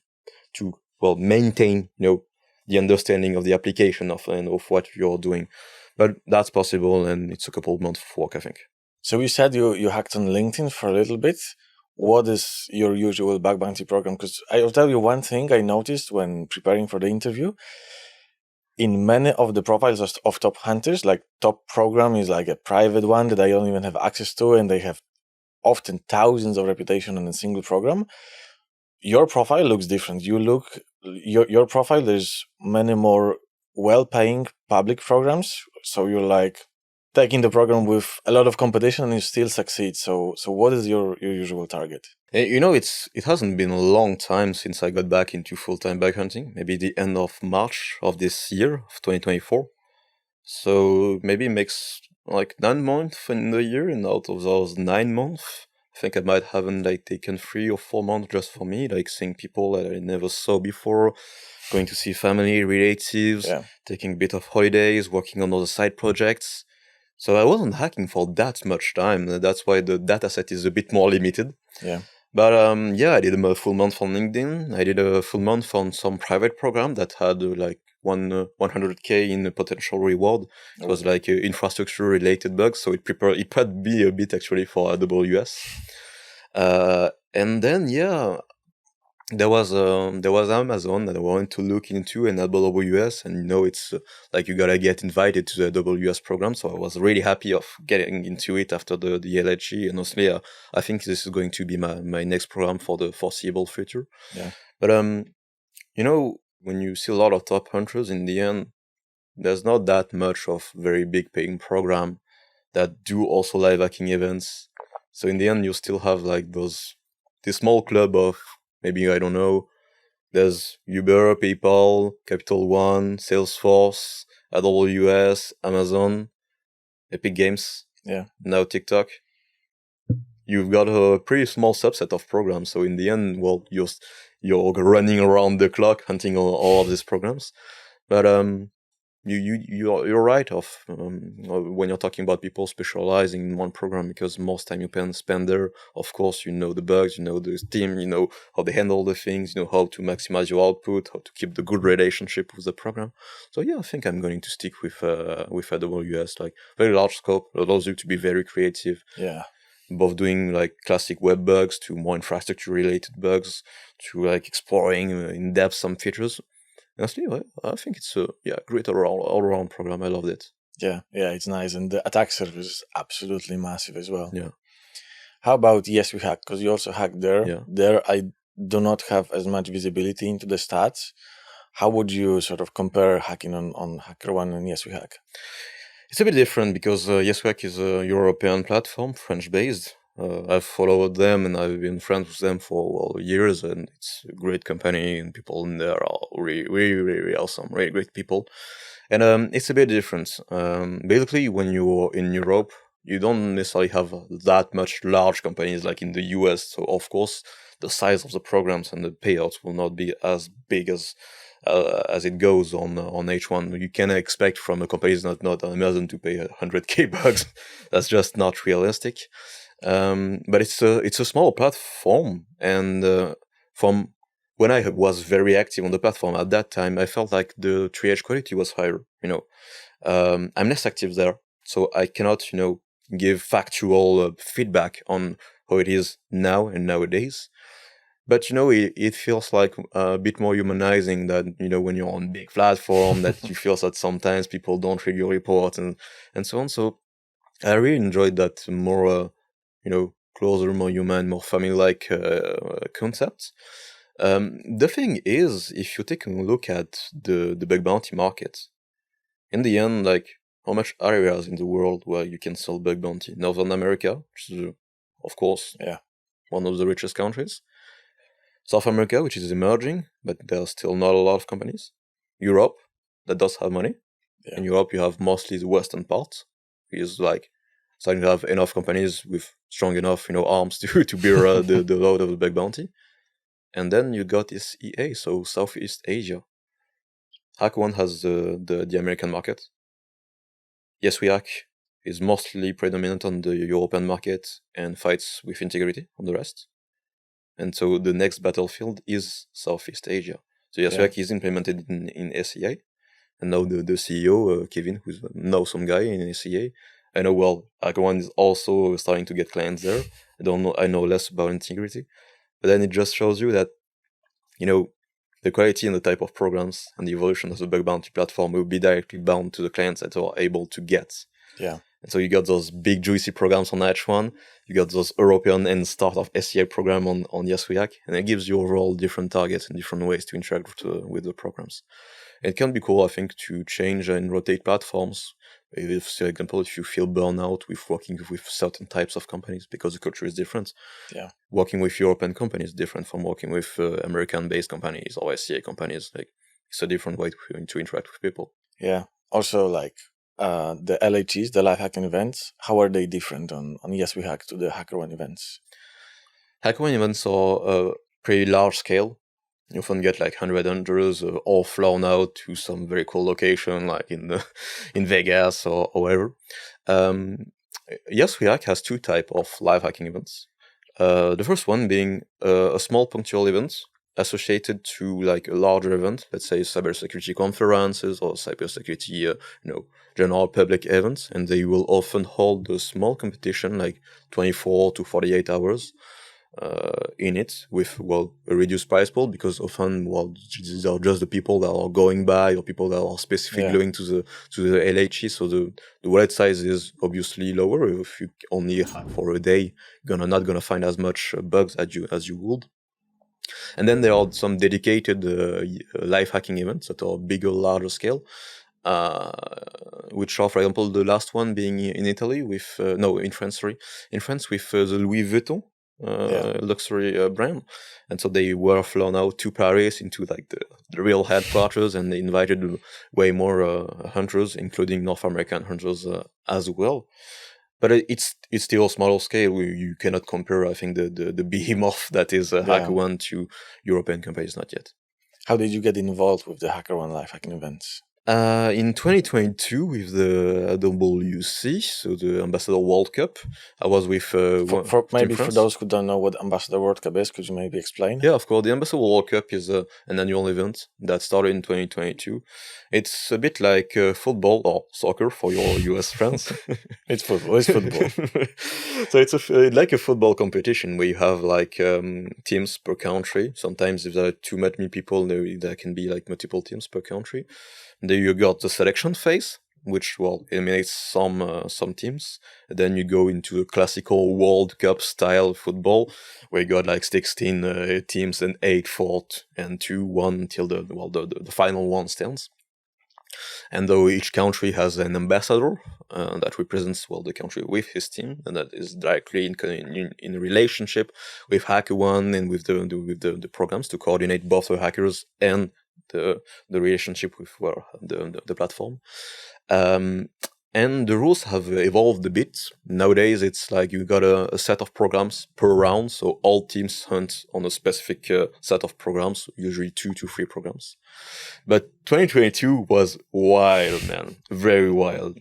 to maintain the understanding of the application of what you're doing. But that's possible, and it's a couple of months of work, I think. So you said you hacked on LinkedIn for a little bit. What is your usual bug bounty program? Because I'll tell you one thing I noticed when preparing for the interview. In many of the profiles of top hunters, like top program is like a private one that I don't even have access to, and they have often thousands of reputation on a single program. Your profile looks different. Your profile, there's many more well-paying public programs. So you're like taking the program with a lot of competition and you still succeed. So what is your usual target? It hasn't been a long time since I got back into full-time bug hunting, maybe the end of March of this year, of 2024. So maybe it makes like 9 months in the year, and out of those 9 months, I think I might haven't taken 3 or 4 months just for me, seeing people that I never saw before, going to see family, relatives, taking a bit of holidays, working on other side projects. So I wasn't hacking for that much time. That's why the dataset is a bit more limited. Yeah. But I did a full month on LinkedIn. I did a full month on some private program that had 100K in potential reward. It was infrastructure related bugs, so it prepared me a bit actually for AWS. And then there was Amazon that I wanted to look into, and AWS, and it's you gotta get invited to the AWS program. So I was really happy of getting into it after the LHG, and honestly, I think this is going to be my next program for the foreseeable future. Yeah. But when you see a lot of top hunters, in the end, there's not that much of very big paying program that do also live hacking events. So in the end, you still have this small club of maybe, I don't know, there's Uber, PayPal, Capital One, Salesforce, AWS, Amazon, Epic Games, now TikTok. You've got a pretty small subset of programs. So in the end, you're running around the clock hunting all of these programs. But you're right when you're talking about people specializing in one program, because most time you can spend there. Of course, the bugs, the team, how they handle the things, how to maximize your output, how to keep the good relationship with the program. So I think I'm going to stick with AWS, very large scope, allows you to be very creative. Yeah. Both doing classic web bugs to more infrastructure related bugs to exploring in depth some features. Honestly, I think it's a great all around program. I loved it. Yeah, it's nice, and the attack surface is absolutely massive as well. Yeah. How about Yes We Hack? Because you also hack there. Yeah. There, I do not have as much visibility into the stats. How would you sort of compare hacking on HackerOne and Yes We Hack? It's a bit different because Yes We Hack is a European platform, French based. I've followed them and I've been friends with them for years, and it's a great company, and people in there are really, really, really awesome, really great people. And it's a bit different. Basically, when you're in Europe, you don't necessarily have that much large companies like in the US. So of course, the size of the programs and the payouts will not be as big as as it goes on H1. You can expect from a company not on Amazon to pay 100k bucks. That's just not realistic. But it's a small platform, and from when I was very active on the platform at that time, I felt like the triage quality was higher. I'm less active there, so I cannot give factual feedback on how it is now and nowadays. But it feels like a bit more humanizing that when you're on big platform that you feel that sometimes people don't read your report and so on. So I really enjoyed that more closer, more human, more family-like concept. The thing is, if you take a look at the bug bounty market, in the end, like how much areas in the world where you can sell bug bounty? Northern America, which is of course one of the richest countries. South America, which is emerging, but there are still not a lot of companies. Europe, that does have money. Yeah. In Europe, you have mostly the western part, is like starting to have enough companies with strong enough, arms to bear the load of the bug bounty. And then you got this EA, so Southeast Asia. HackerOne has the American market. Yes, we hack is mostly predominant on the European market and fights with integrity on the rest. And so the next battlefield is Southeast Asia. So Yasuak is implemented in SEA. And now the CEO, Kevin, who's now some guy in SEA. I know, well, HackerOne is also starting to get clients there. I know less about integrity. But then it just shows you that, the quality and the type of programs and the evolution of the bug bounty platform will be directly bound to the clients that are able to get. Yeah. And so you got those big juicy programs on H1, you got those European and start of SEA program on Yasuak, and it gives you overall different targets and different ways to interact with the programs. It can be cool, I think, to change and rotate platforms. If, for example, if you feel burnout with working with certain types of companies because the culture is different, working with European companies is different from working with American-based companies or SEA companies. Like, it's a different way to interact with people. Yeah. Also, like the LHEs, the live hacking events, how are they different on Yes We Hack to the HackerOne events? HackerOne events are pretty large scale. You often get like 100 hunters all flown out to some very cool location, like in Vegas or wherever. Yes We Hack has two types of live hacking events. The first one being a small punctual event associated to like a larger event, let's say cybersecurity conferences or cybersecurity, general public events, and they will often hold a small competition, like 24 to 48 hours in it with, a reduced price pool, because often, these are just the people that are going by or people that are specifically going to the LHE, so the wallet size is obviously lower. If you only hack for a day, you're not gonna find as much bugs as you would. And then there are some dedicated live hacking events that are bigger, larger scale, which are, for example, the last one being in Italy with in France, with the Louis Vuitton luxury brand. And so they were flown out to Paris into like the real headquarters, and they invited way more hunters, including North American hunters as well. But it's still a smaller scale. You cannot compare, I think, the behemoth that is HackerOne to European companies, not yet. How did you get involved with the HackerOne live hacking events? In 2022, with the WC, so the Ambassador World Cup, I was with... for those who don't know what Ambassador World Cup is, could you maybe explain? Yeah, of course. The Ambassador World Cup is an annual event that started in 2022. It's a bit like football or soccer for your US friends. It's football. So it's like a football competition where you have like teams per country. Sometimes if there are too many people, there can be like multiple teams per country. Then you got the selection phase, which eliminates some teams. And then you go into the classical World Cup style football, where you got like 16 teams and 8 fought and 2-1 until the final one stands. And though each country has an ambassador that represents the country with his team, and that is directly in a relationship with HackerOne and with the programs to coordinate both the hackers and the relationship with the platform. And the rules have evolved a bit. Nowadays, it's like you got a set of programs per round, so all teams hunt on a specific set of programs, usually 2 to 3 programs. But 2022 was wild, man, very wild.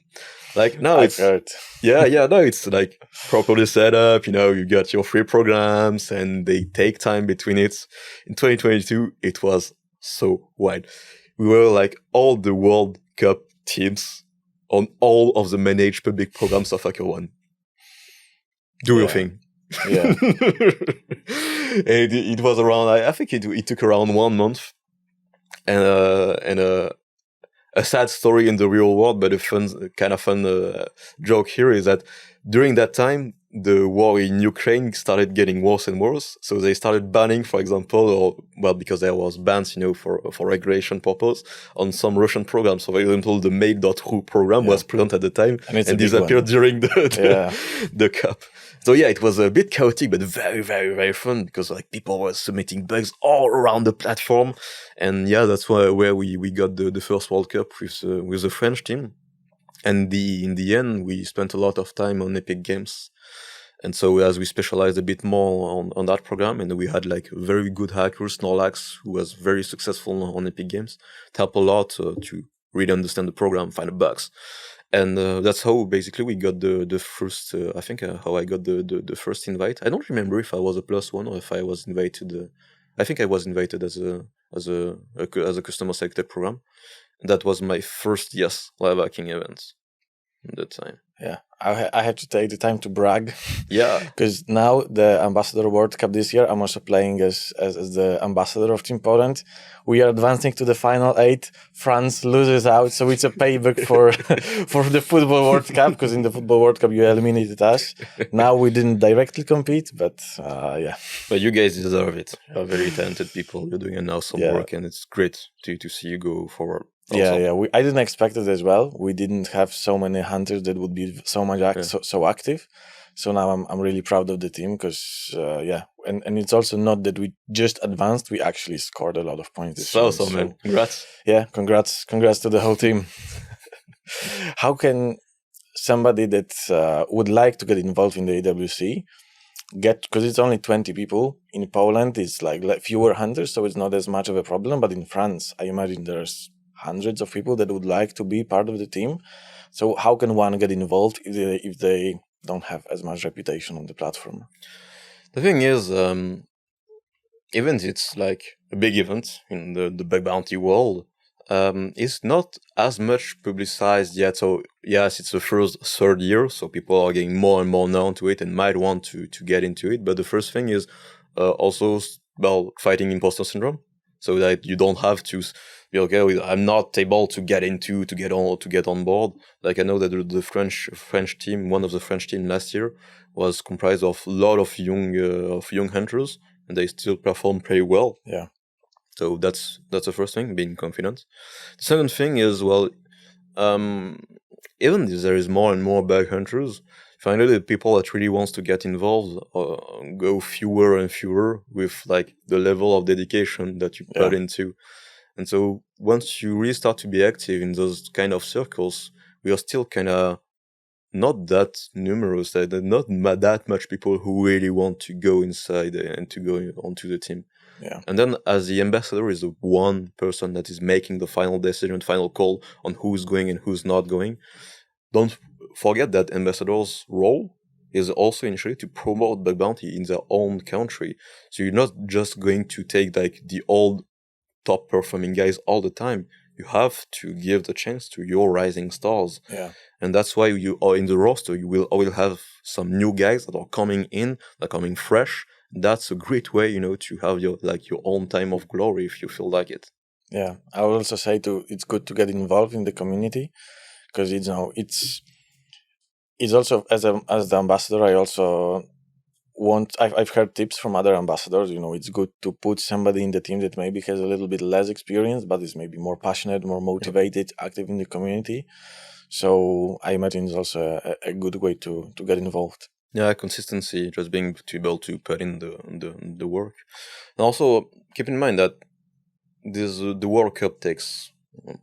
Like now I've heard. now it's like properly set up. You got your 3 programs, and they take time between it. In 2022, it was so wild. We were like all the World Cup teams on all of the managed public programs of Hacker One. Do your thing. Yeah. And it was around, I think it took around 1 month. And a sad story in the real world, but a fun joke here is that during that time, the war in Ukraine started getting worse and worse. So they started banning, for example, because there was bans, for regulation purpose on some Russian programs. So, for example, the mail.ru program was present at the time and disappeared during the cup. So yeah, it was a bit chaotic, but very, very, very fun because like people were submitting bugs all around the platform. And yeah, that's where we got the first World Cup with the French team. And in the end, we spent a lot of time on Epic Games. And so as we specialized a bit more on that program, and we had like very good hacker, Snorlax, who was very successful on Epic Games, it helped a lot to really understand the program, find the bugs. And that's how basically we got the first, I think how I got the first invite. I don't remember if I was a +1 or if I was invited. I think I was invited as a customer selected program. That was my first live hacking event at that time. Yeah, I have to take the time to brag. Yeah, because now the Ambassador World Cup this year, I'm also playing as the ambassador of Team Poland. We are advancing to the final 8. France loses out, so it's a payback for for the Football World Cup, because in the Football World Cup you eliminated us. Now we didn't directly compete, but yeah. But you guys deserve it. You're very talented people. You're doing an awesome work, and it's great to see you go forward. Also. Yeah. I didn't expect it as well. We didn't have so many hunters that would be so much so active. So now I'm really proud of the team because and it's also not that we just advanced. We actually scored a lot of points. It's awesome, man. Congrats. Yeah, congrats to the whole team. How can somebody that would like to get involved in the AWC because it's only 20 people in Poland? It's like fewer hunters, so it's not as much of a problem. But in France, I imagine there's hundreds of people that would like to be part of the team. So how can one get involved if they don't have as much reputation on the platform? The thing is, even it's like a big event in the bug bounty world, it's not as much publicized yet. So yes, it's the third year, so people are getting more and more known to it and might want to get into it. But the first thing is also fighting imposter syndrome, so that you don't have to be okay with I'm not able to get on board. Like I know that the French team, one of the French team last year, was comprised of a lot of young hunters, and they still perform pretty well. Yeah. So that's the first thing, being confident. The second thing is even if there is more and more bug hunters, finally the people that really wants to get involved go fewer and fewer with like the level of dedication that you put into. And so once you really start to be active in those kind of circles, we are still kind of not that numerous. There are not that much people who really want to go inside and to go onto the team. Yeah. And then as the ambassador is the one person that is making the final decision, final call on who's going and who's not going, don't forget that ambassador's role is also initially to promote bug bounty in their own country. So you're not just going to take like the old top performing guys all the time. You have to give the chance to your rising stars. Yeah. And that's why you are in the roster. You will have some new guys that are coming in, that are coming fresh. That's a great way, to have your own time of glory if you feel like it. Yeah. I would also say it's good to get involved in the community, because it's also as the ambassador, I also I've heard tips from other ambassadors. It's good to put somebody in the team that maybe has a little bit less experience, but is maybe more passionate, more motivated, active in the community. So I imagine it's also a good way to get involved. Yeah, consistency, just being able to put in the work. And also keep in mind that the World Cup takes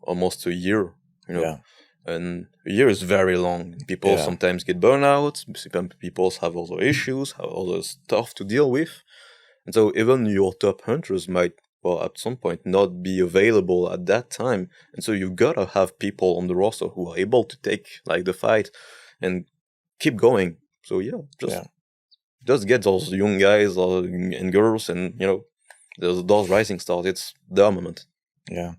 almost a year, Yeah. And a year is very long. People sometimes get burnout. People have other issues, have other stuff to deal with. And so even your top hunters might, well, at some point not be available at that time. And so you gotta have people on the roster who are able to take like the fight and keep going. So yeah, just get those young guys and girls and, those rising stars. It's their moment. Yeah.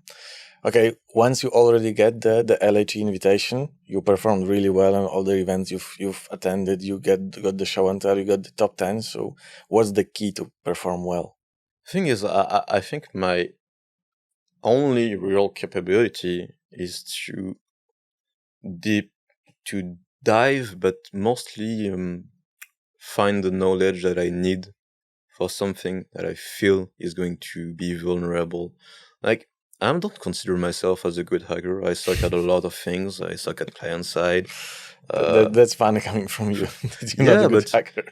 Okay, once you already get the LHE invitation, you performed really well on all the events you've attended. You got the show and tell, you got the top 10. So what's the key to perform well? Thing is, I think my only real capability is to dive, but mostly find the knowledge that I need for something that I feel is going to be vulnerable. Like, I don't consider myself as a good hacker. I suck at a lot of things. I suck at client side. That's funny coming from you. You're not a good hacker.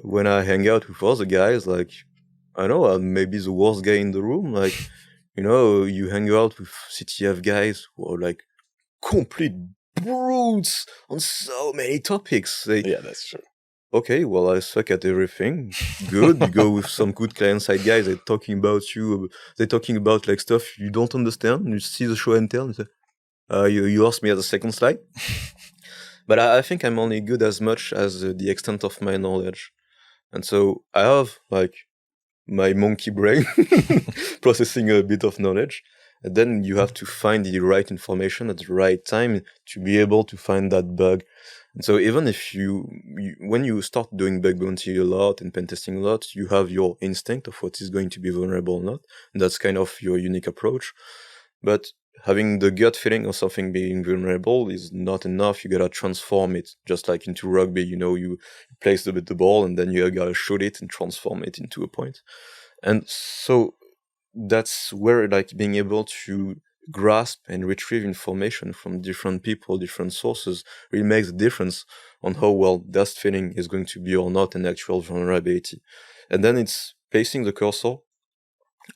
When I hang out with other guys, like, I know I'm maybe the worst guy in the room. Like, you hang out with CTF guys who are like complete brutes on so many topics. Yeah, that's true. Okay, well, I suck at everything. Good. You go with some good client-side guys. They're talking about you. They're talking about like stuff you don't understand. You see the show and tell. And say, you asked me at the second slide. But I think I'm only good as much as the extent of my knowledge. And so I have like my monkey brain processing a bit of knowledge. And then you have to find the right information at the right time to be able to find that bug. And so even if when you start doing bug bounty a lot and pen testing a lot, you have your instinct of what is going to be vulnerable or not. And that's kind of your unique approach. But having the gut feeling of something being vulnerable is not enough. You gotta transform it, just like into rugby. You place the ball and then you gotta shoot it and transform it into a point. And so that's where like being able to grasp and retrieve information from different people, different sources, really makes a difference on how well that feeling is going to be or not an actual vulnerability. And then it's placing the cursor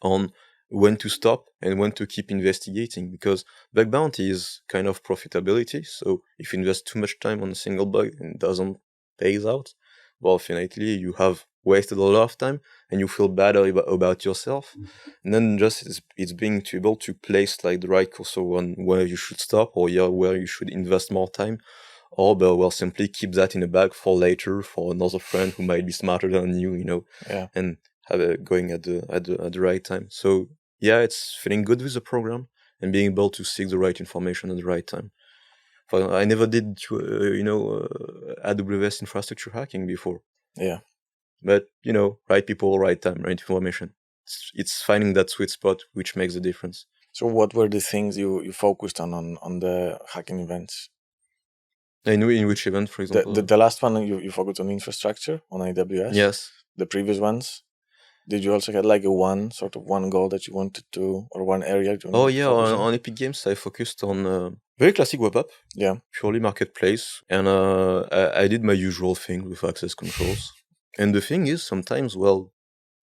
on when to stop and when to keep investigating, because bug bounty is kind of profitability. So if you invest too much time on a single bug and it doesn't pay out, well, finally you have wasted a lot of time and you feel bad about yourself. And then just it's being able to place like the right cursor on where you should stop or where you should invest more time, or well simply keep that in a bag for later for another friend who might be smarter than you, and have it going at the right time. So yeah, it's feeling good with the program and being able to seek the right information at the right time. I never did AWS infrastructure hacking before. Yeah. But, right people, right time, right information. It's finding that sweet spot which makes the difference. So what were the things you focused on the hacking events? In which event, for example? The last one, you focused on infrastructure, on AWS? Yes. The previous ones? Did you also have like one goal that you wanted to, or one area? On Epic Games, I focused on very classic web app. Yeah. Purely marketplace. And I did my usual thing with access controls. And the thing is, sometimes, well,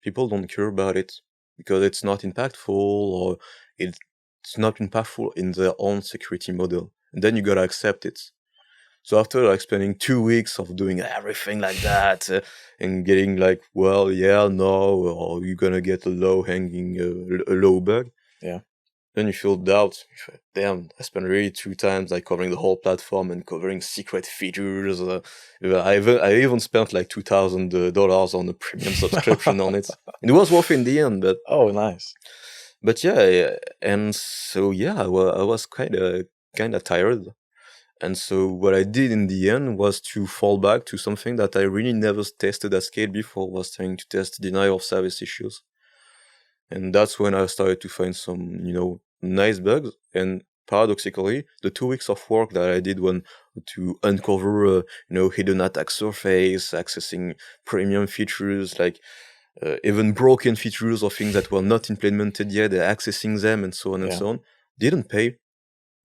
people don't care about it because it's not impactful or it's not impactful in their own security model. And then you gotta accept it. So after like spending 2 weeks of doing everything like that and getting like, well, yeah, no, or you're gonna get a low bug. Yeah. Then you feel doubt. Damn, I spent really 2 times like covering the whole platform and covering secret features. I even spent like $2,000 on a premium subscription on it. It was worth in the end, but oh, nice. But yeah, and so yeah, I was kind of tired. And so what I did in the end was to fall back to something that I really never tested at scale before, was trying to test denial of service issues. And that's when I started to find some, nice bugs. And paradoxically, the 2 weeks of work that I did to uncover, hidden attack surface, accessing premium features, like even broken features or things that were not implemented yet, accessing them and so on and so on, didn't pay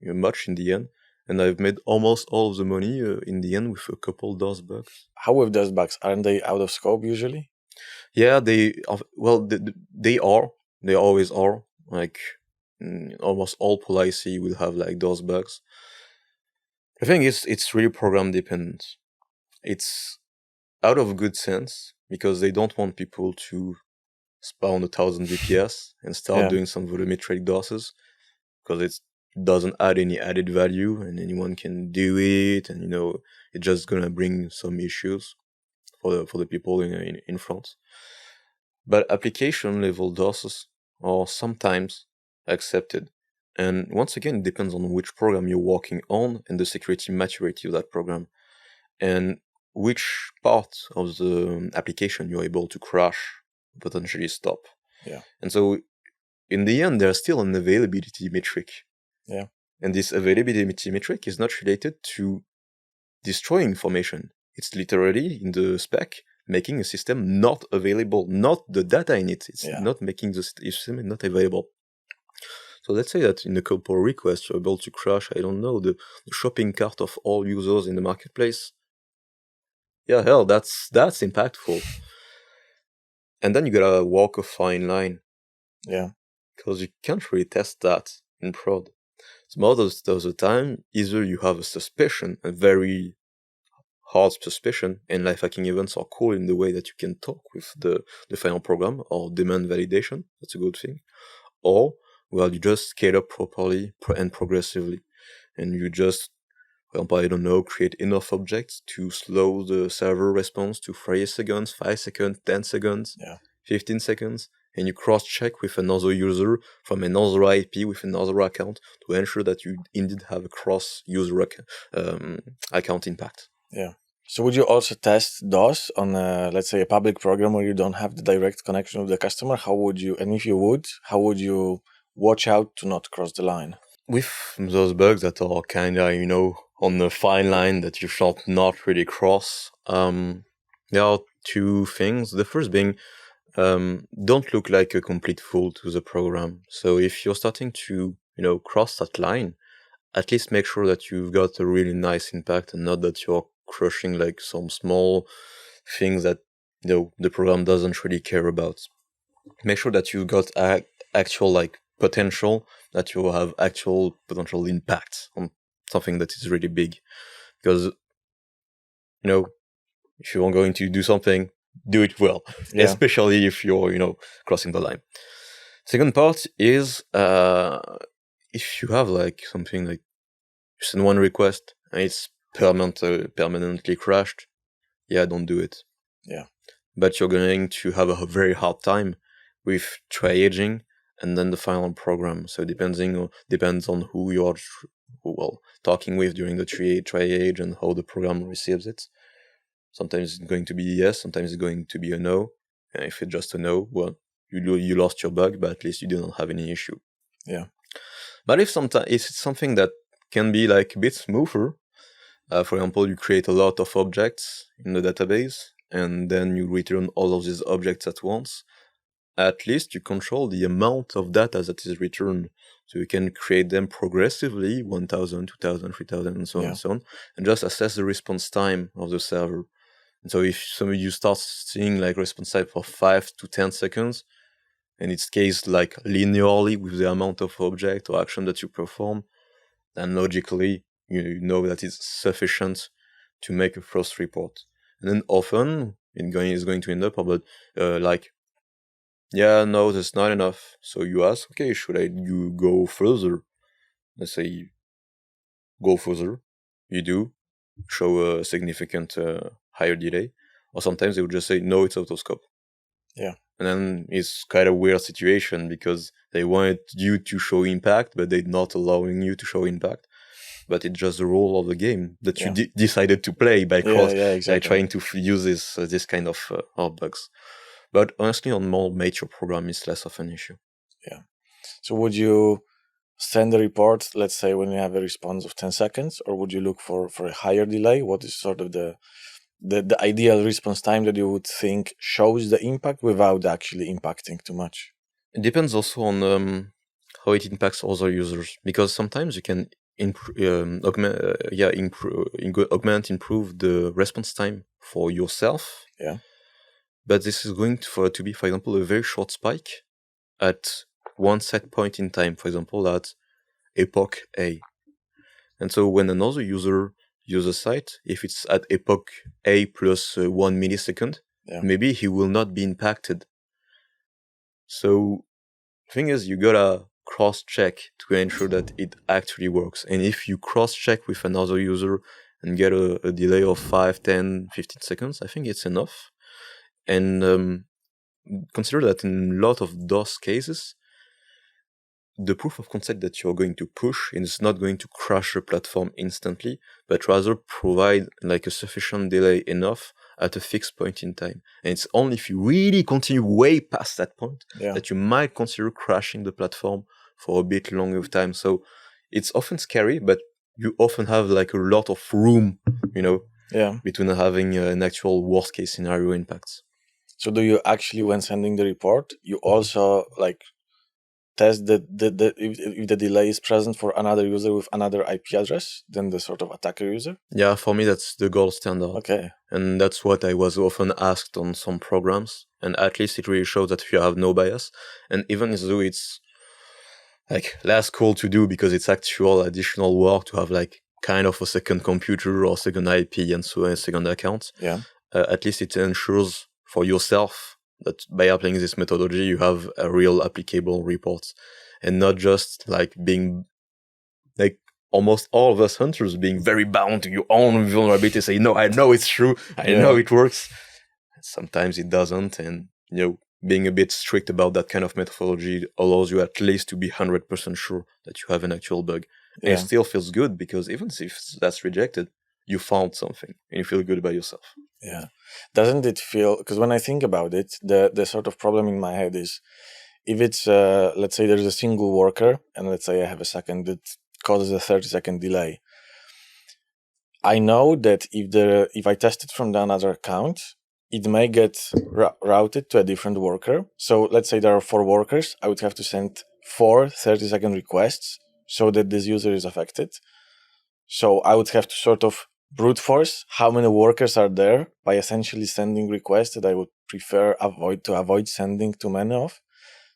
much in the end. And I've made almost all of the money in the end with a couple DOS bugs. How with those bugs? Aren't they out of scope usually? Yeah, they are. They always are. Like, almost all policy will have like those bugs. I think it's really program dependent. It's out of good sense because they don't want people to spawn 1,000 VPS and start doing some volumetric DOSes because it doesn't add any added value and anyone can do it, and it's just gonna bring some issues for the people in front. But application level DOSes are sometimes accepted. And once again, it depends on which program you're working on and the security maturity of that program, and which part of the application you're able to crash, potentially stop. Yeah. And so in the end, there's still an availability metric. Yeah. And this availability metric is not related to destroying information. It's literally in the spec making a system not available, not the data in it. It's not making the system not available. So let's say that in a couple requests, you're able to crash, I don't know, the shopping cart of all users in the marketplace. Yeah, hell, that's impactful. And then you gotta walk a fine line. Yeah. Because you can't really test that in prod. So most of the time, either you have a suspicion, a very hard suspicion, and live hacking events are cool in the way that you can talk with the final program or demand validation. That's a good thing. Or, well, you just scale up properly and progressively. And you just, for example, I don't know, create enough objects to slow the server response to 3 seconds, 5 seconds, 10 seconds, 15 seconds. And you cross-check with another user from another IP with another account to ensure that you indeed have a cross-user account impact. Yeah. So would you also test DOS on, let's say, a public program where you don't have the direct connection with the customer? How would you, and if you would, how would you watch out to not cross the line? With those bugs that are kind of, on the fine line that you should not really cross, there are two things. The first being, don't look like a complete fool to the program. So if you're starting to, cross that line, at least make sure that you've got a really nice impact and not that you're crushing like some small things that, the program doesn't really care about. Make sure that you've got actual like potential, that you have actual potential impact on something that is really big. Because, if you're going to do something, do it well, especially if you're, crossing the line. Second part is, if you have like something like you send one request and it's permanently crashed, don't do it. Yeah. But you're going to have a very hard time with triaging and then the final program. So depends on who you are talking with during the triage and how the program receives it. Sometimes it's going to be yes, sometimes it's going to be a no. And if it's just a no, well, you lost your bug, but at least you didn't have any issue. Yeah. But if it's something that can be like a bit smoother, for example, you create a lot of objects in the database, and then you return all of these objects at once, at least you control the amount of data that is returned. So you can create them progressively, 1,000, 2,000, 3,000, and so on and so on, and just assess the response time of the server. And so if you start seeing like response time for 5 to 10 seconds, and it's scaled like linearly with the amount of object or action that you perform, then logically you know that it's sufficient to make a first report. And then often it's going to end up about no, that's not enough. So you ask, okay, should you go further? Let's say go further. You do, show a significant higher delay. Or sometimes they would just say, no, it's out of scope. Yeah. And then it's kind of a weird situation because they wanted you to show impact, but they're not allowing you to show impact. But it's just the role of the game that you decided to play by trying to use this kind of bugs. But honestly, on more mature program, it's less of an issue. Yeah. So would you send a report, let's say, when you have a response of 10 seconds, or would you look for a higher delay? What is sort of the ideal response time that you would think shows the impact without actually impacting too much? It depends also on how it impacts other users, because sometimes you can improve the response time for yourself. Yeah. But this is going to be, for example, a very short spike at one set point in time, for example, at epoch A. And so when another user uses a site, if it's at epoch A plus 1 millisecond, maybe he will not be impacted. So the thing is, you gotta cross-check to ensure that it actually works. And if you cross-check with another user and get a delay of 5, 10, 15 seconds, I think it's enough. And consider that in a lot of DOS cases, the proof of concept that you're going to push is not going to crash the platform instantly, but rather provide like a sufficient delay enough at a fixed point in time. And it's only if you really continue way past that point that you might consider crashing the platform for a bit longer time. So it's often scary, but you often have like a lot of room, between having an actual worst case scenario impacts. So do you actually, when sending the report, you also like test that if the delay is present for another user with another IP address than the sort of attacker user? Yeah, for me that's the gold standard. Okay. And that's what I was often asked on some programs. And at least it really shows that you have no bias. And even though it's like less cool to do because it's actual additional work to have like kind of a second computer or second IP and so a second account. Yeah. At least it ensures for yourself that by applying this methodology, you have a real applicable report and not just like being like almost all of us hunters being very bound to your own vulnerability. Say, no, I know it's true. I know it works. Sometimes it doesn't. And, being a bit strict about that kind of methodology allows you at least to be 100% sure that you have an actual bug. And it still feels good because even if that's rejected, you found something and you feel good about yourself. Yeah. Doesn't it feel, because when I think about it, the sort of problem in my head is if it's, let's say there's a single worker and let's say I have a second that causes a 30-second delay. I know that if I test it from another account, it may get routed to a different worker. So let's say there are 4 workers. I would have to send 4 30-second requests so that this user is affected. So I would have to sort of brute force how many workers are there by essentially sending requests that I would prefer to avoid sending too many of.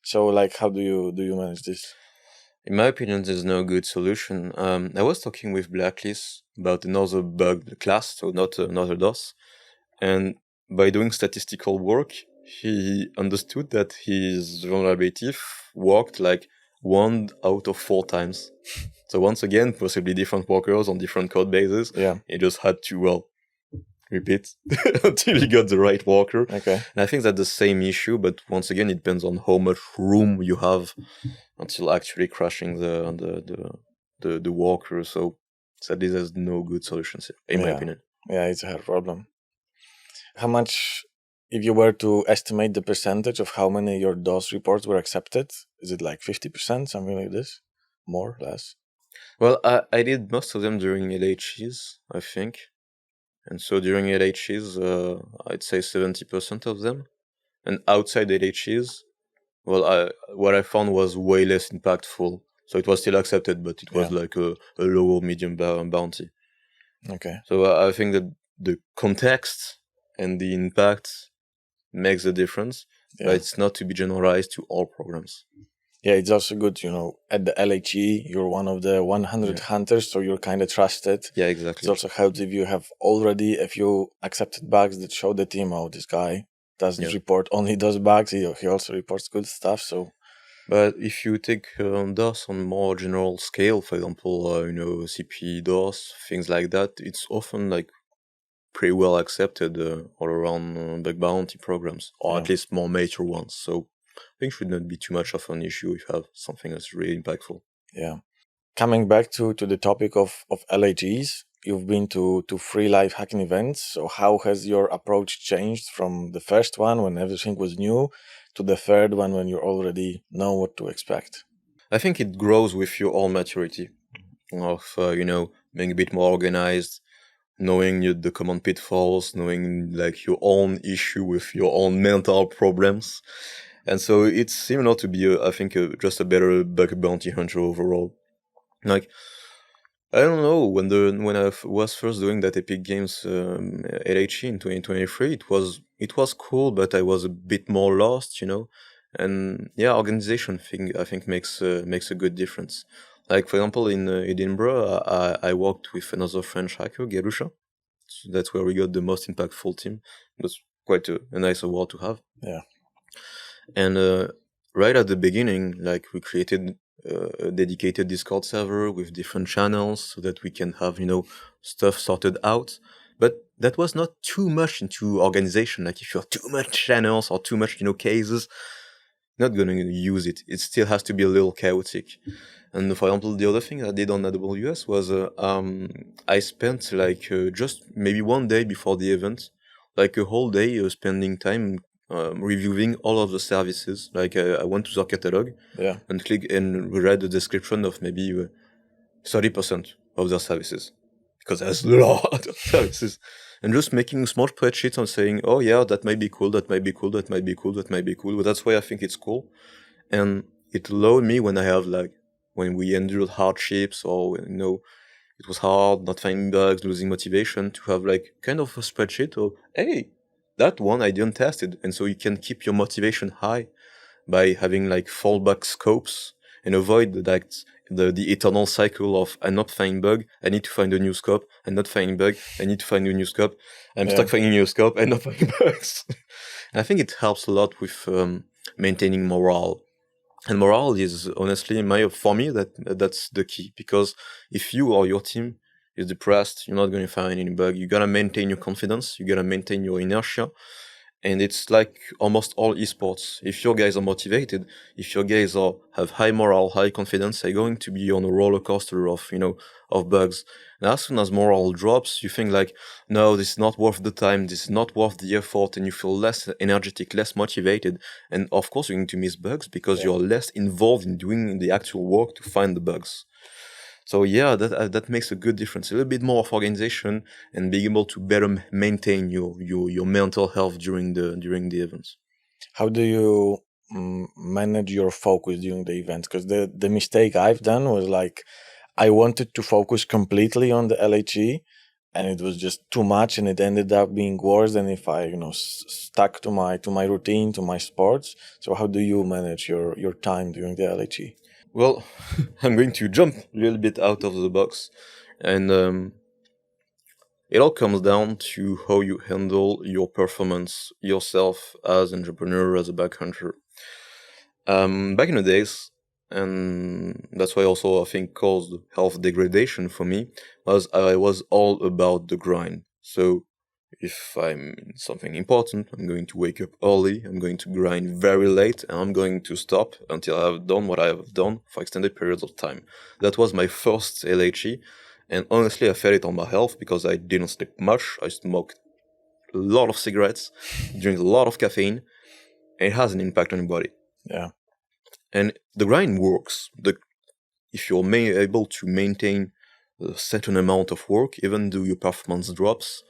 So like, how do you manage this? In my opinion, there's no good solution. I was talking with Blacklist about another bug class, so not another DOS. And by doing statistical work, he understood that his vulnerability worked like 1 out of 4 times. So once again, possibly different workers on different code bases. Yeah. He just had to, repeat until he got the right worker. Okay. And I think that's the same issue, but once again, it depends on how much room you have until actually crashing the worker. So sadly, there's no good solutions here, in my opinion. Yeah, it's a hard problem. How much, if you were to estimate the percentage of how many your DOS reports were accepted, is it like 50%, something like this? More, less? Well, I did most of them during LHEs, I think. And so during LHEs, I'd say 70% of them. And outside LHEs, well, what I found was way less impactful. So it was still accepted, but it was like a lower medium bounty. Okay. So I think that the context and the impact makes the difference, but it's not to be generalized to all programs. Yeah, it's also good, at the LHE, you're one of the 100 hunters, so you're kind of trusted. Yeah, exactly. It also helps if you have already a few accepted bugs that show the team, this guy doesn't report only those bugs, he also reports good stuff, so... But if you take DOS on more general scale, for example, CP DOS, things like that, it's often like pretty well accepted all around bug bounty programs, or at least more mature ones. So I think it should not be too much of an issue if you have something that's really impactful. Yeah. Coming back to the topic of LHEs, you've been to 3 live hacking events. So how has your approach changed from the first one when everything was new to the third one when you already know what to expect? I think it grows with your own maturity of, being a bit more organized, knowing the common pitfalls, knowing like your own issue with your own mental problems. And so it's similar to be, just a better bug bounty hunter overall. Like, I don't know, when I was first doing that Epic Games LHE in 2023, it was cool, but I was a bit more lost, And yeah, organization thing I think makes a good difference. Like for example, in Edinburgh, I worked with another French hacker, Gerusha. So that's where we got the most impactful team. It was quite a nice award to have. Yeah. And right at the beginning, like we created a dedicated Discord server with different channels so that we can have, stuff sorted out. But that was not too much into organization. Like if you have too much channels or too much, cases, not going to use it. It still has to be a little chaotic. And for example, the other thing I did on AWS was I spent like just maybe one day before the event, like a whole day spending time reviewing all of the services. Like I went to their catalog Yeah. and click and read the description of maybe 30% of their services, because there's a lot of services. And just making small spreadsheets and saying, oh yeah, that might be cool, that might be cool, that might be cool, that might be cool. But that's why I think it's cool. And it allowed me when we endured hardships or, it was hard, not finding bugs, losing motivation, to have like kind of a spreadsheet of, hey, that one I didn't test it. And so you can keep your motivation high by having like fallback scopes and avoid the eternal cycle of I'm not finding bug, I need to find a new scope, I'm not finding bug, I need to find a new scope, I'm stuck finding a new scope, and not finding bugs. And I think it helps a lot with maintaining morale. And morale is honestly, for me, that's the key, because if you or your team is depressed, you're not going to find any bug. You gotta maintain your confidence, you gotta maintain your inertia. And it's like almost all esports. If your guys are motivated, if your guys have high morale, high confidence, they're going to be on a roller coaster of bugs. And as soon as morale drops, you think like, no, this is not worth the time, this is not worth the effort, and you feel less energetic, less motivated. And of course, you're going to miss bugs because you're less involved in doing the actual work to find the bugs. So yeah, that makes a good difference. A little bit more of organization and being able to better maintain your mental health during the events. How do you manage your focus during the event? Because the mistake I've done was like I wanted to focus completely on the LHE, and it was just too much, and it ended up being worse than if I stuck to my routine, to my sports. So how do you manage your time during the LHE? Well, I'm going to jump a little bit out of the box, and it all comes down to how you handle your performance yourself as an entrepreneur, as a backhunter. Back in the days, and that's why also I think caused health degradation for me, was I was all about the grind. So if I'm in something important, I'm going to wake up early, I'm going to grind very late, and I'm going to stop until I have done what I have done for extended periods of time. That was my first LHE, and honestly, I felt it on my health because I didn't sleep much, I smoked a lot of cigarettes, drank a lot of caffeine, and it has an impact on your body. Yeah. And the grind works. If you're able to maintain a certain amount of work, even though your performance drops,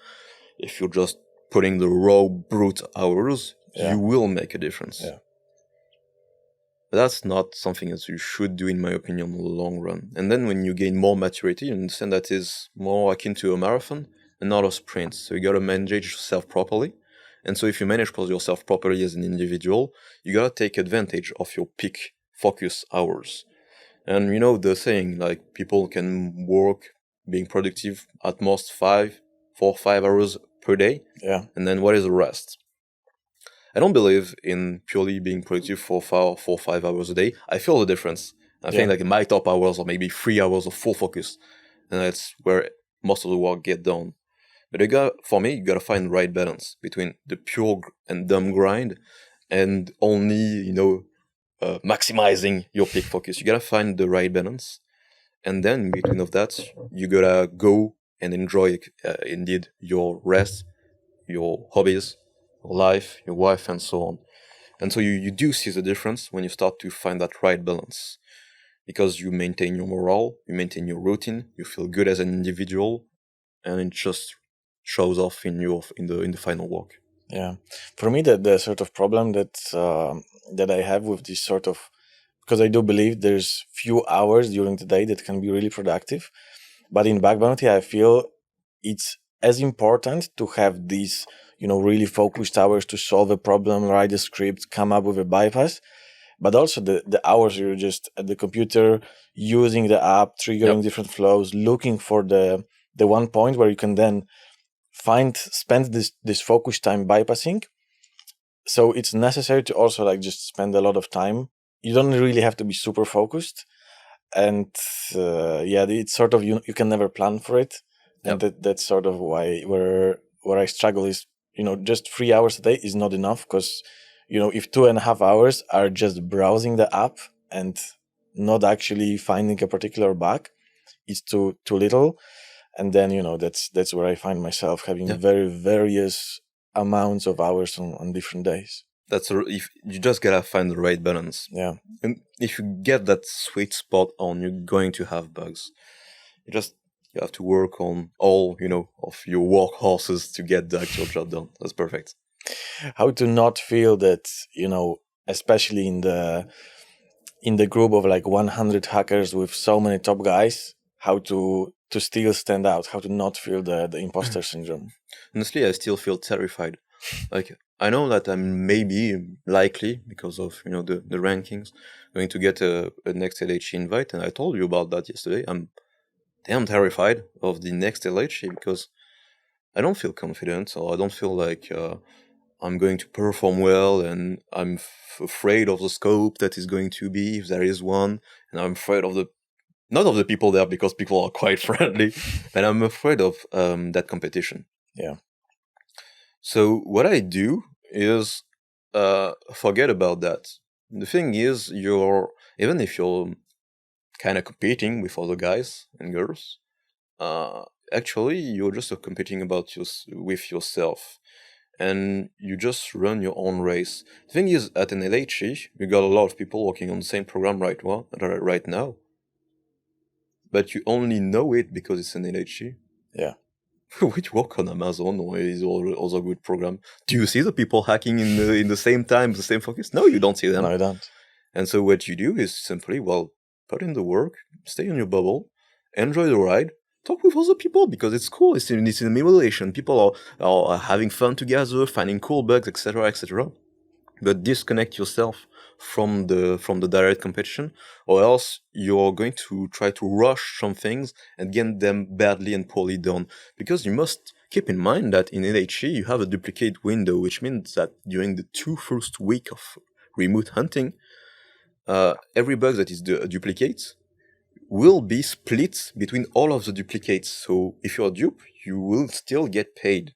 if you're just putting the raw, brute hours, you will make a difference. Yeah. That's not something that you should do, in my opinion, in the long run. And then when you gain more maturity, you understand that is more akin to a marathon and not a sprint. So you gotta manage yourself properly. And so if you manage yourself properly as an individual, you gotta take advantage of your peak focus hours. And the saying, like, people can work being productive at most 4 or 5 hours per day. Yeah. And then what is the rest? I don't believe in purely being productive for 4 or 5 hours a day. I feel the difference. I think like my top hours are maybe 3 hours of full focus. And that's where most of the work get done. But for me, you gotta find the right balance between the pure and dumb grind and only, maximizing your peak focus. You gotta find the right balance. And then in between of that, you gotta go and enjoy indeed your rest, your hobbies, your life, your wife, and so on. And so you do see the difference when you start to find that right balance, because you maintain your morale, you maintain your routine, you feel good as an individual, and it just shows off in the final work. Yeah, for me, the sort of problem that I have with this sort of, because I do believe there's few hours during the day that can be really productive, but in Bug Bounty I feel it's as important to have these really focused hours to solve a problem, write a script, come up with a bypass, but also the hours you're just at the computer using the app, triggering different flows, looking for the one point where you can then spend this focus time bypassing. So it's necessary to also like just spend a lot of time. You don't really have to be super focused, and it's sort of you can never plan for it, and that's sort of why where I struggle is just 3 hours a day is not enough, because if 2.5 hours are just browsing the app and not actually finding a particular bug, it's too little. And then that's where I find myself having very various amounts of hours on different days. If you just gotta find the right balance. Yeah. And if you get that sweet spot on, you're going to have bugs. You have to work on all, of your workhorses to get the actual job done. That's perfect. How to not feel that, especially in the group of like 100 hackers with so many top guys, how to still stand out, how to not feel the imposter syndrome. Honestly, I still feel terrified. Like, I know that I'm maybe likely, because of the rankings, going to get a next LHC invite, and I told you about that yesterday. I'm damn terrified of the next LHC because I don't feel confident, or I don't feel like I'm going to perform well, and I'm afraid of the scope that is going to be, if there is one, and I'm afraid of not of the people there, because people are quite friendly, and I'm afraid of that competition. Yeah. So what I do is forget about that. The thing is, even if you're kind of competing with other guys and girls, actually you're just competing with yourself, and you just run your own race. The thing is, at an LHC, you got a lot of people working on the same program right now, but you only know it because it's an LHC. Yeah. Which work on Amazon or is also a good program. Do you see the people hacking in the same time, the same focus? No, you don't see them. No, I don't. And so what you do is simply, put in the work, stay in your bubble, enjoy the ride, talk with other people because it's cool. It's an emulation. People are having fun together, finding cool bugs, etc., etc. But disconnect yourself from the direct competition, or else you're going to try to rush some things and get them badly and poorly done. Because you must keep in mind that in LHC you have a duplicate window, which means that during the first week of remote hunting, every bug that is a duplicate will be split between all of the duplicates. So if you're a dupe, you will still get paid.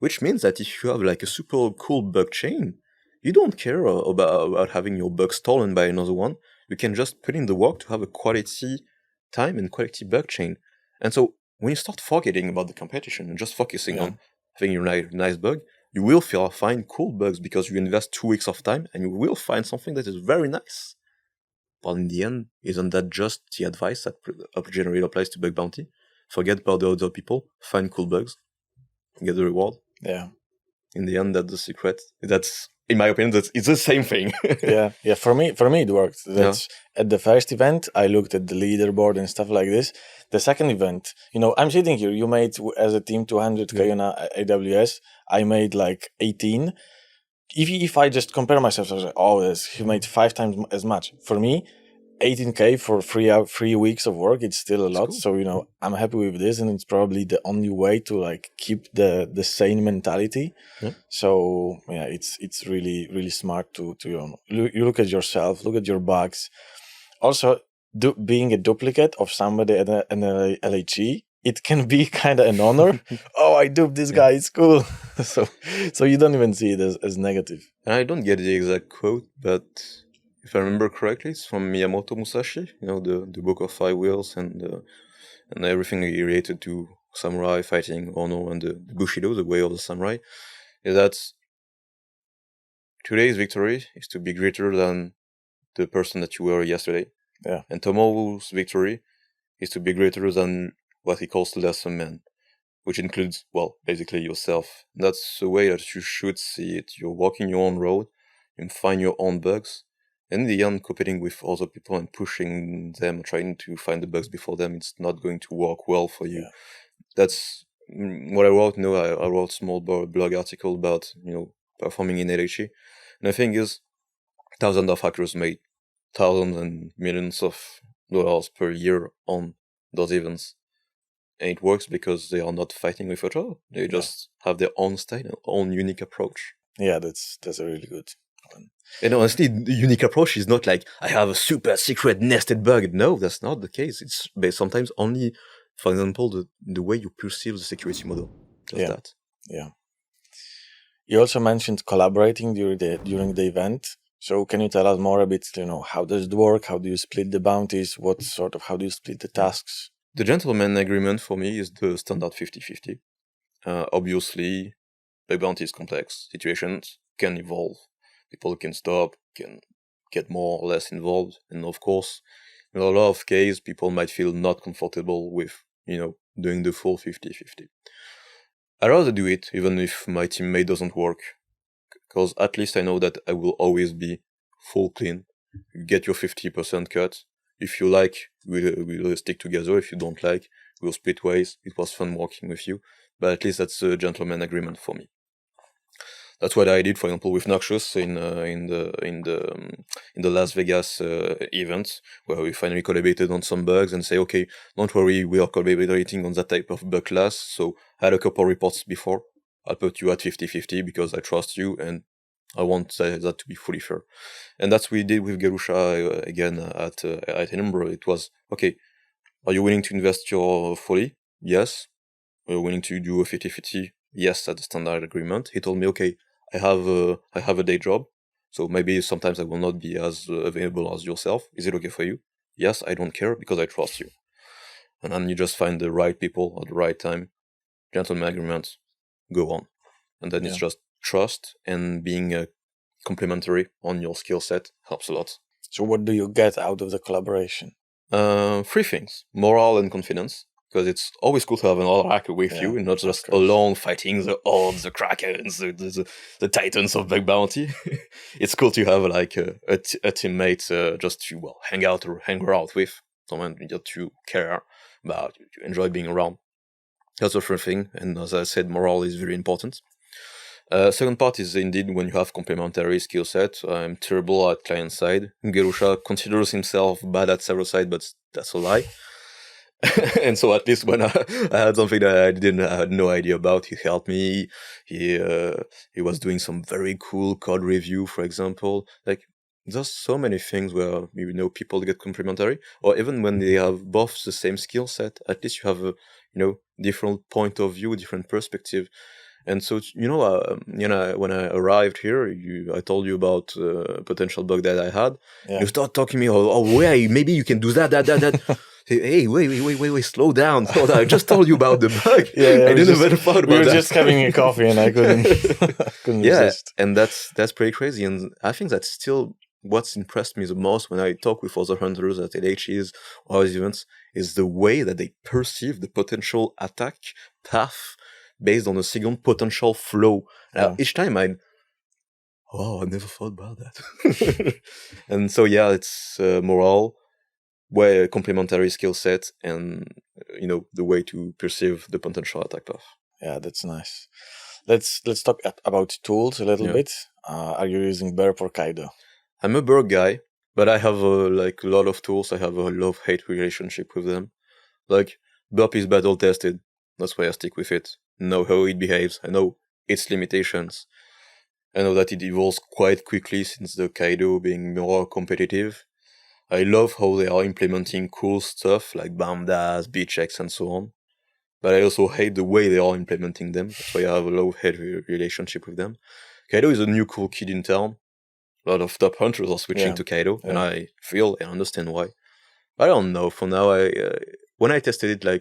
Which means that if you have like a super cool bug chain, you don't care about having your bug stolen by another one. You can just put in the work to have a quality time and quality bug chain. And so when you start forgetting about the competition and just focusing on having your nice bug, you will find cool bugs because you invest 2 weeks of time and you will find something that is very nice. But in the end, isn't that just the advice that generally applies to bug bounty? Forget about the other people, find cool bugs, get the reward. Yeah. In the end, that's the secret. That's, in my opinion, it's the same thing. Yeah. For me, it worked. At the first event, I looked at the leaderboard and stuff like this. The second event, I'm sitting here. You made as a team 200K on AWS. I made like 18. If I just compare myself, I was like, he made 5 times as much. For me, 18K for 3 weeks of work, it's still a lot. Cool. So, I'm happy with this, and it's probably the only way to like keep the sane mentality. Yeah. So it's really, really smart to you look at yourself, look at your bugs. Also, being a duplicate of somebody at an LHE, it can be kind of an honor. I duped this guy, it's cool. so you don't even see it as negative. And I don't get the exact quote, but if I remember correctly, it's from Miyamoto Musashi, the Book of Five Wheels and everything related to samurai fighting, honor, and the Bushido, the way of the samurai, is that today's victory is to be greater than the person that you were yesterday. Yeah. And tomorrow's victory is to be greater than what he calls the lesser man, which includes, basically yourself. That's the way that you should see it. You're walking your own road, you find your own bugs, and in the end, competing with other people and pushing them, trying to find the bugs before them, it's not going to work well for you. Yeah. what I wrote, I wrote a small blog article about, performing in LHE. And the thing is, thousands of hackers made thousands and millions of dollars per year on those events. And it works because they are not fighting with each other. They just have their own style, and own unique approach. Yeah, that's a really good one. And honestly, the unique approach is not like, I have a super secret nested bug. No, that's not the case. It's based sometimes only, for example, the way you perceive the security model. Just that. Yeah. You also mentioned collaborating during the event. So can you tell us more a bit, how does it work? How do you split the bounties? How do you split the tasks? The gentleman agreement for me is the standard 50-50. Obviously, the bounty is complex. Situations can evolve. People can stop, can get more or less involved. And of course, in a lot of cases, people might feel not comfortable with, doing the full 50-50. I'd rather do it even if my teammate doesn't work, because at least I know that I will always be full clean. You get your 50% cut. If you like, we'll stick together. If you don't like, we'll split ways. It was fun working with you, but at least that's a gentleman agreement for me. That's what I did, for example, with Noxious in the Las Vegas event, where we finally collaborated on some bugs and say, okay, don't worry, we are collaborating on that type of bug class. So I had a couple reports before. I'll put you at 50-50 because I trust you and I want that to be fully fair. And that's what we did with Gerusha again at Edinburgh. It was, okay, are you willing to invest your fully? Yes. Are you willing to do a 50-50? Yes, at the standard agreement. He told me, okay, I have a day job, so maybe sometimes I will not be as available as yourself. Is it okay for you? Yes, I don't care because I trust you. And then you just find the right people at the right time. Gentleman agreement, go on. And then it's just trust, and being complementary on your skill set helps a lot. So what do you get out of the collaboration? 3 things: morale and confidence. Because it's always cool to have another hacker with you, and not just alone fighting the odds, the krakens, the titans of bug bounty. It's cool to have like a teammate just to hang out with, someone just to care about, to enjoy being around. That's the first thing, and as I said, morale is very important. Second part is indeed when you have complementary skill set. I'm terrible at client side. Gerusha considers himself bad at server side, but that's a lie. And so at least when I had something that I had no idea about, he helped me. He was doing some very cool code review, for example. Like, there's so many things where people get complementary, or even when they have both the same skill set, at least you have a different point of view, different perspective. And so when I arrived here, I told you about potential bug that I had. Yeah. You start talking to me, wait, maybe you can do that. Hey, wait, slow down. I just told you about the bug. I didn't even thought about that. We were just having a coffee and I couldn't resist. And that's pretty crazy. And I think that's still what's impressed me the most when I talk with other hunters at LHEs or other events, is the way that they perceive the potential attack path based on a single potential flow. Each time I never thought about that. And so, it's morale, way complementary skill set, and the way to perceive the potential attack path. Yeah, that's nice. Let's talk about tools a little bit. Are you using Burp or Kaido? I'm a Burp guy, but I have a lot of tools. I have a love-hate relationship with them. Like, Burp is battle tested. That's why I stick with it. Know how it behaves. I know its limitations. I know that it evolves quite quickly since the Kaido being more competitive. I love how they are implementing cool stuff like Bamdas, B-checks, and so on. But I also hate the way they are implementing them. That's why I have a love-hate relationship with them. Kaido is a new cool kid in town. A lot of top hunters are switching to Kaido, and I feel and understand why. I don't know. For now, when I tested it a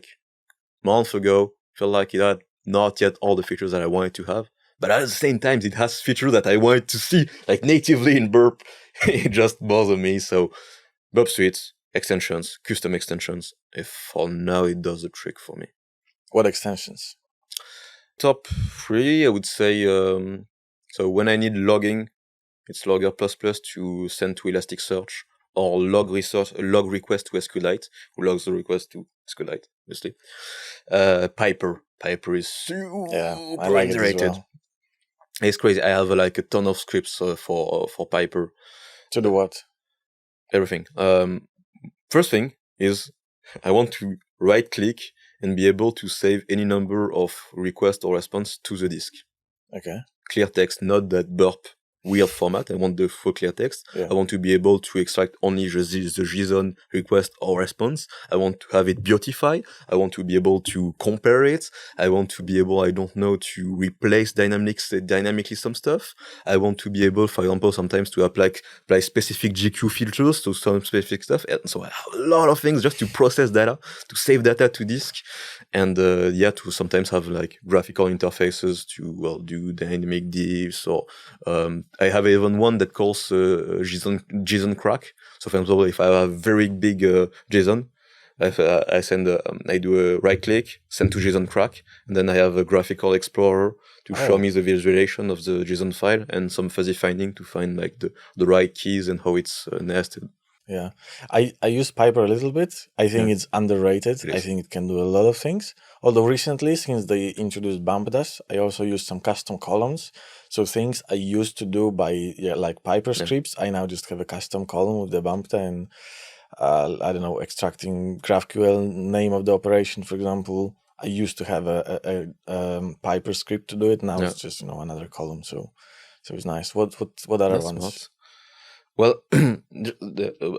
month ago, I felt like it had not yet all the features that I wanted to have. But at the same time, it has features that I wanted to see, natively in Burp. It just bothers me. So, Burp suites, extensions, custom extensions. For now, it does the trick for me. What extensions? Top 3, I would say. So when I need logging, it's Logger++ to send to Elasticsearch, or log request to SQLite, who logs the request to SQLite, obviously. Piper Piper is super I like it as underrated. well. It's crazy. I have like a ton of scripts for Piper. To do what? Everything. First thing is I want to right click and be able to save any number of requests or response to the disk. Okay. Clear text, not that burp weird format. I want the full clear text. Yeah. I want to be able to extract only the JSON request or response. I want to have it beautify. I want to be able to compare it. I want to be able, I don't know, to replace dynamically some stuff. I want to be able, for example, sometimes to apply specific GQ filters to some specific stuff. And so I have a lot of things just to process data, to save data to disk. And to sometimes have like graphical interfaces to do dynamic diffs, or I have even one that calls JSON crack. So for example, if I have very big JSON, I do a right click, send to JSON crack, and then I have a graphical explorer to show me the visualization of the JSON file and some fuzzy finding to find like the right keys and how it's nested. Yeah, I use Piper a little bit. I think it's underrated. I think it can do a lot of things. Although recently, since they introduced Bambdas, I also use some custom columns. So things I used to do by like Piper scripts, I now just have a custom column with the Bambda and I don't know, extracting GraphQL name of the operation, for example. I used to have a Piper script to do it. Now it's just another column. So it's nice. What other ones? Smart. Well,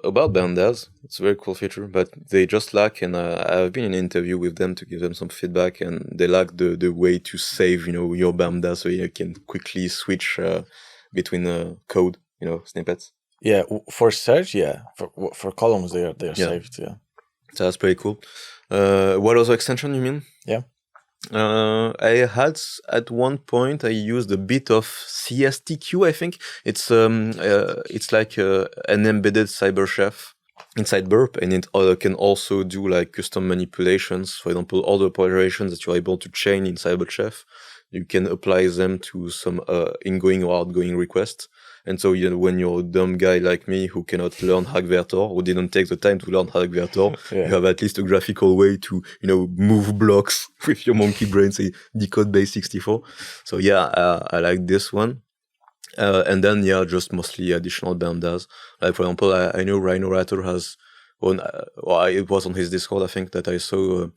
about Bandas, it's a very cool feature, but they just lack, and I've been in an interview with them to give them some feedback, and they lack the way to save, your Bambda so you can quickly switch between code, snippets. Yeah, for search, for columns they are saved. Yeah, so that's pretty cool. What other extension you mean? Yeah. I had at one point I used a bit of CSTQ. I think it's like an embedded CyberChef inside Burp, and it can also do like custom manipulations. For example, all the operations that you're able to chain in CyberChef, you can apply them to some ingoing or outgoing requests. And so, when you're a dumb guy like me who cannot learn HackVertor, who didn't take the time to learn HackVertor, you have at least a graphical way to, move blocks with your monkey brain, say decode base 64. So I like this one. And then, just mostly additional Bambdas. Like, for example, I know RhinoRator has one, it was on his Discord, I think, that I saw,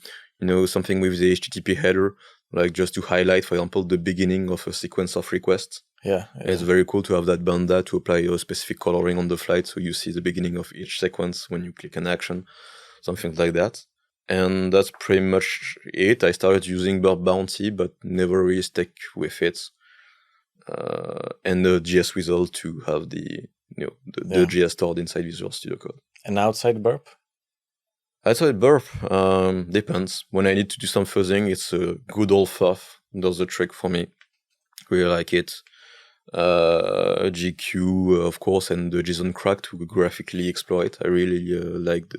something with the HTTP header, like just to highlight, for example, the beginning of a sequence of requests. Yeah. It's very cool to have that Banda to apply a specific coloring on the flight, so you see the beginning of each sequence when you click an action, something like that. And that's pretty much it. I started using Burp Bounty, but never really stuck with it. And the GS Whistle to have the GS stored inside Visual Studio Code. And outside Burp? Outside Burp, depends. When I need to do some fuzzing, it's a good old Fuff. Does the trick for me. Really like it. GQ, of course, and the JSON crack to graphically explore it. I really like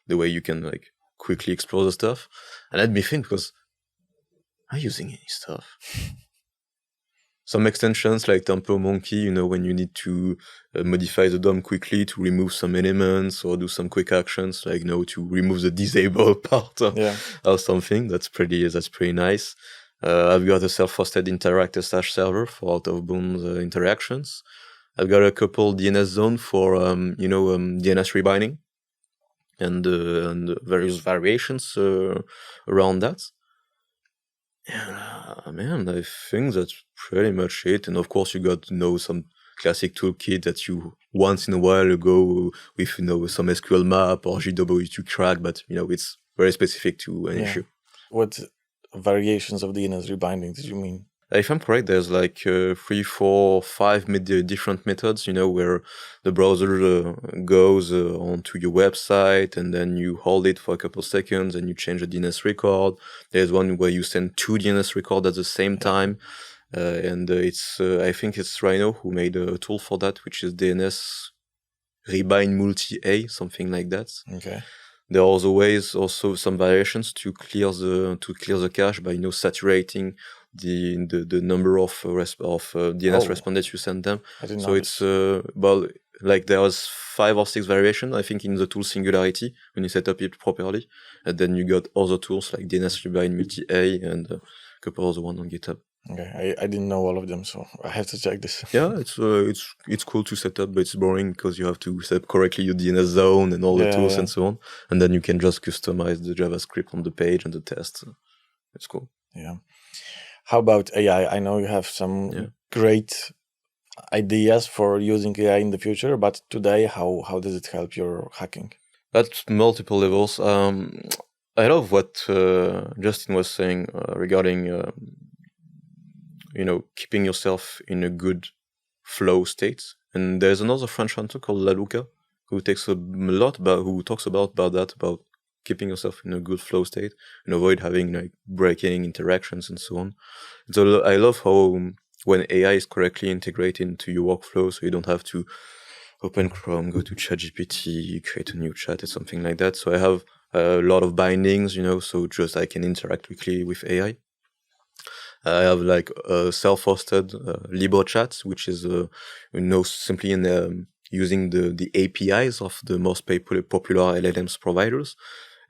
the way you can like quickly explore the stuff. And let me think, because I'm not using any stuff. Some extensions like Tempo Monkey, when you need to modify the DOM quickly to remove some elements or do some quick actions, like to remove the disable part or something. That's pretty nice. I've got a self-hosted interactive server for out-of-bounds interactions. I've got a couple DNS zone for DNS rebinding and various variations around that. Man, I think that's pretty much it. And of course, you got some classic toolkit that you once in a while ago with some SQL map or GW2 crack, but it's very specific to an issue. What variations of DNS rebinding did you mean? If I'm correct, there's like 3, 4, 5 different methods, where the browser goes onto your website and then you hold it for a couple seconds and you change the DNS record. There's one where you send 2 DNS records at the same time. And it's I think it's Rhino who made a tool for that, which is DNS Rebind Multi-A, something like that. Okay. There are also some variations to clear the cache by saturating the number of DNS responses you send them. I didn't know. It's like there was 5 or 6 variations, I think, in the tool Singularity when you set up it properly, and then you got other tools like DNS Rebind Multi-A and a couple other ones on GitHub. Okay, I didn't know all of them, so I have to check this. Yeah, it's cool to set up, but it's boring because you have to set up correctly your DNS zone and all the tools and so on, and then you can just customize the JavaScript on the page and the test. It's cool. Yeah. How about AI? I know you have some great ideas for using AI in the future, but today, how does it help your hacking? At multiple levels. I love what Justin was saying regarding keeping yourself in a good flow state. And there's another French hunter called Laluca who talks about that, about keeping yourself in a good flow state and avoid having like breaking interactions and so on. So I love how when AI is correctly integrated into your workflow, so you don't have to open Chrome, go to ChatGPT, create a new chat or something like that. So I have a lot of bindings, so just I can interact quickly with AI. I have like a self-hosted LibreChat, which is simply in using the APIs of the most popular LLMs providers,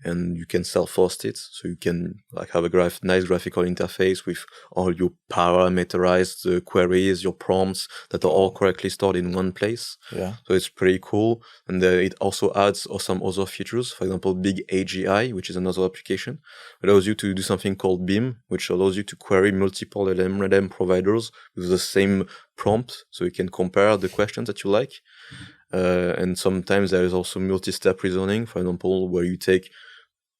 and you can self-host it, so you can like have a nice graphical interface with all your parameterized queries, your prompts that are all correctly stored in one place. Yeah. So it's pretty cool, and it also adds some other features. For example, Big AGI, which is another application, allows you to do something called Beam, which allows you to query multiple LLM providers with the same prompt, so you can compare the questions that you like. And sometimes there is also multi-step reasoning, for example, where you take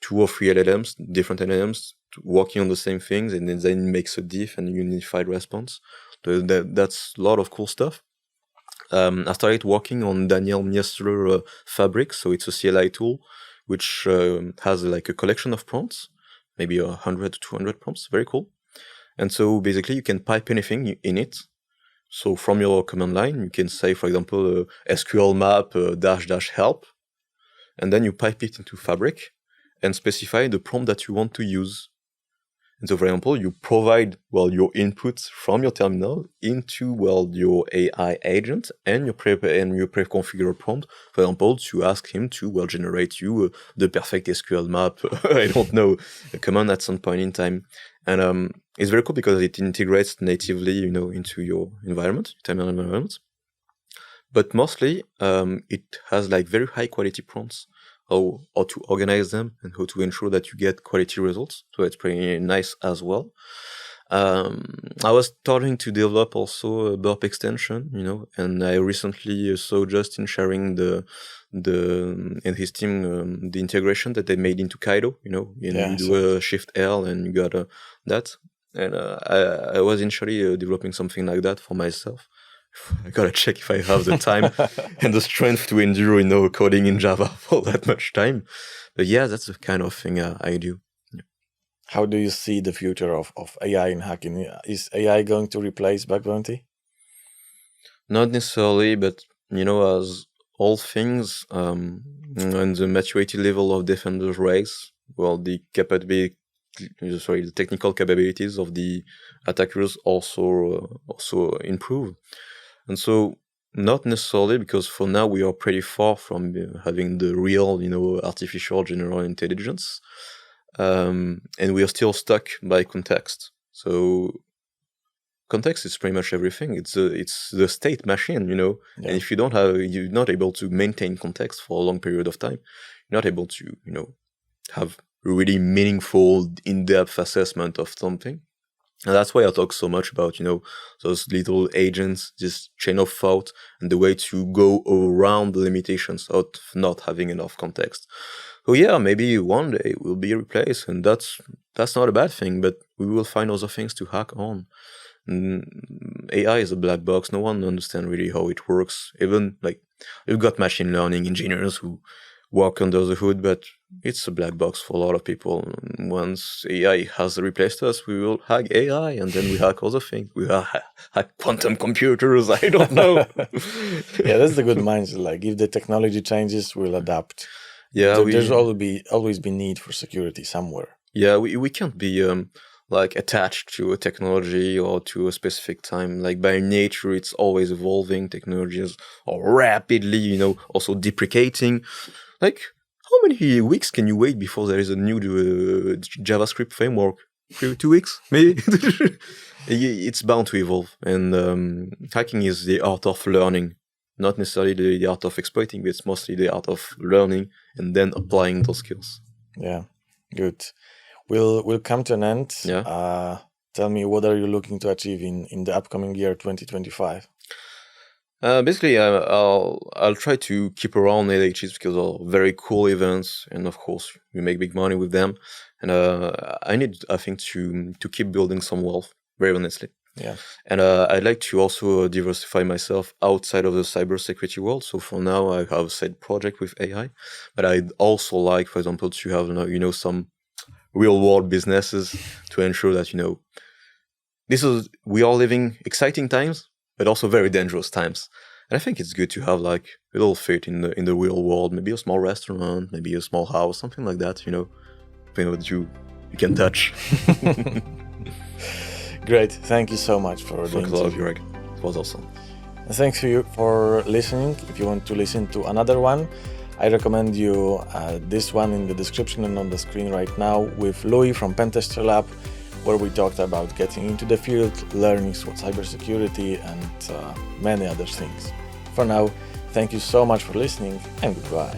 2 or 3 LLMs, different LLMs, working on the same things, and then makes a diff and a unified response. So that's a lot of cool stuff. I started working on Daniel Miessler Fabric, so it's a CLI tool which has like a collection of prompts, maybe 100 to 200 prompts, very cool. And so basically you can pipe anything in it. So from your command line, you can say, for example, SQL map --help, and then you pipe it into Fabric and specify the prompt that you want to use. And so, for example, you provide, your inputs from your terminal into, your AI agent, and you pre-configure a prompt, for example, to ask him to, generate you the perfect SQL map, I don't know, a command at some point in time. And it's very cool because it integrates natively, into your environment, terminal environment. But mostly, it has like very high quality prompts, how to organize them and how to ensure that you get quality results. So it's pretty nice as well. I was starting to develop also a burp extension, and I recently saw Justin sharing and his team the integration that they made into Kaido. You do a Shift L and you got that. And I was initially developing something like that for myself. I gotta check if I have the time and the strength to endure, coding in Java for that much time. But yeah, that's the kind of thing I do. Yeah. How do you see the future of AI in hacking? Is AI going to replace bug bounty? Not necessarily, but as all things, when the maturity level of defenders rise, the technical capabilities of the attackers also improve. And so, not necessarily, because for now we are pretty far from having the real, artificial general intelligence, and we are still stuck by context. So, context is pretty much everything. It's the state machine, Yeah. And if you're not able to maintain context for a long period of time, you're not able to, have really meaningful, in-depth assessment of something. And that's why I talk so much about, those little agents, this chain of thought, and the way to go around the limitations of not having enough context. So yeah, maybe one day we'll be replaced, and that's not a bad thing, but we will find other things to hack on. AI is a black box. No one understands really how it works. Even like you've got machine learning engineers who work under the hood, but it's a black box for a lot of people. Once AI has replaced us, we will hack AI, and then we hack other things. We hack quantum computers. I don't know. Yeah, that's the good mindset. Like, if the technology changes, we'll adapt. Yeah, there's always be need for security somewhere. Yeah, we can't be like attached to a technology or to a specific time. Like by nature, it's always evolving. Technologies are rapidly, also deprecating. Like how many weeks can you wait before there is a new JavaScript framework? 2 weeks, maybe. It's bound to evolve, and hacking is the art of learning, not necessarily the art of exploiting, but it's mostly the art of learning and then applying those skills. Yeah, good. We'll come to an end. Yeah. Tell me, what are you looking to achieve in the upcoming year 2025? Basically, I'll try to keep around LHs because they're very cool events, and of course, we make big money with them. And I think, to keep building some wealth, very honestly. Yeah. And I'd like to also diversify myself outside of the cybersecurity world. So for now, I have a side project with AI, but I'd also like, for example, to have some real world businesses to ensure that we are living exciting times, but also very dangerous times. And I think it's good to have like a little fit in the real world, maybe a small restaurant, maybe a small house, something like that. That you can touch. Great. Thank you so much for the interview. It was awesome. And thanks to you for listening. If you want to listen to another one, I recommend you this one in the description and on the screen right now with Louis from Pentester Lab, where we talked about getting into the field, learning cybersecurity, and many other things. For now, thank you so much for listening, and goodbye.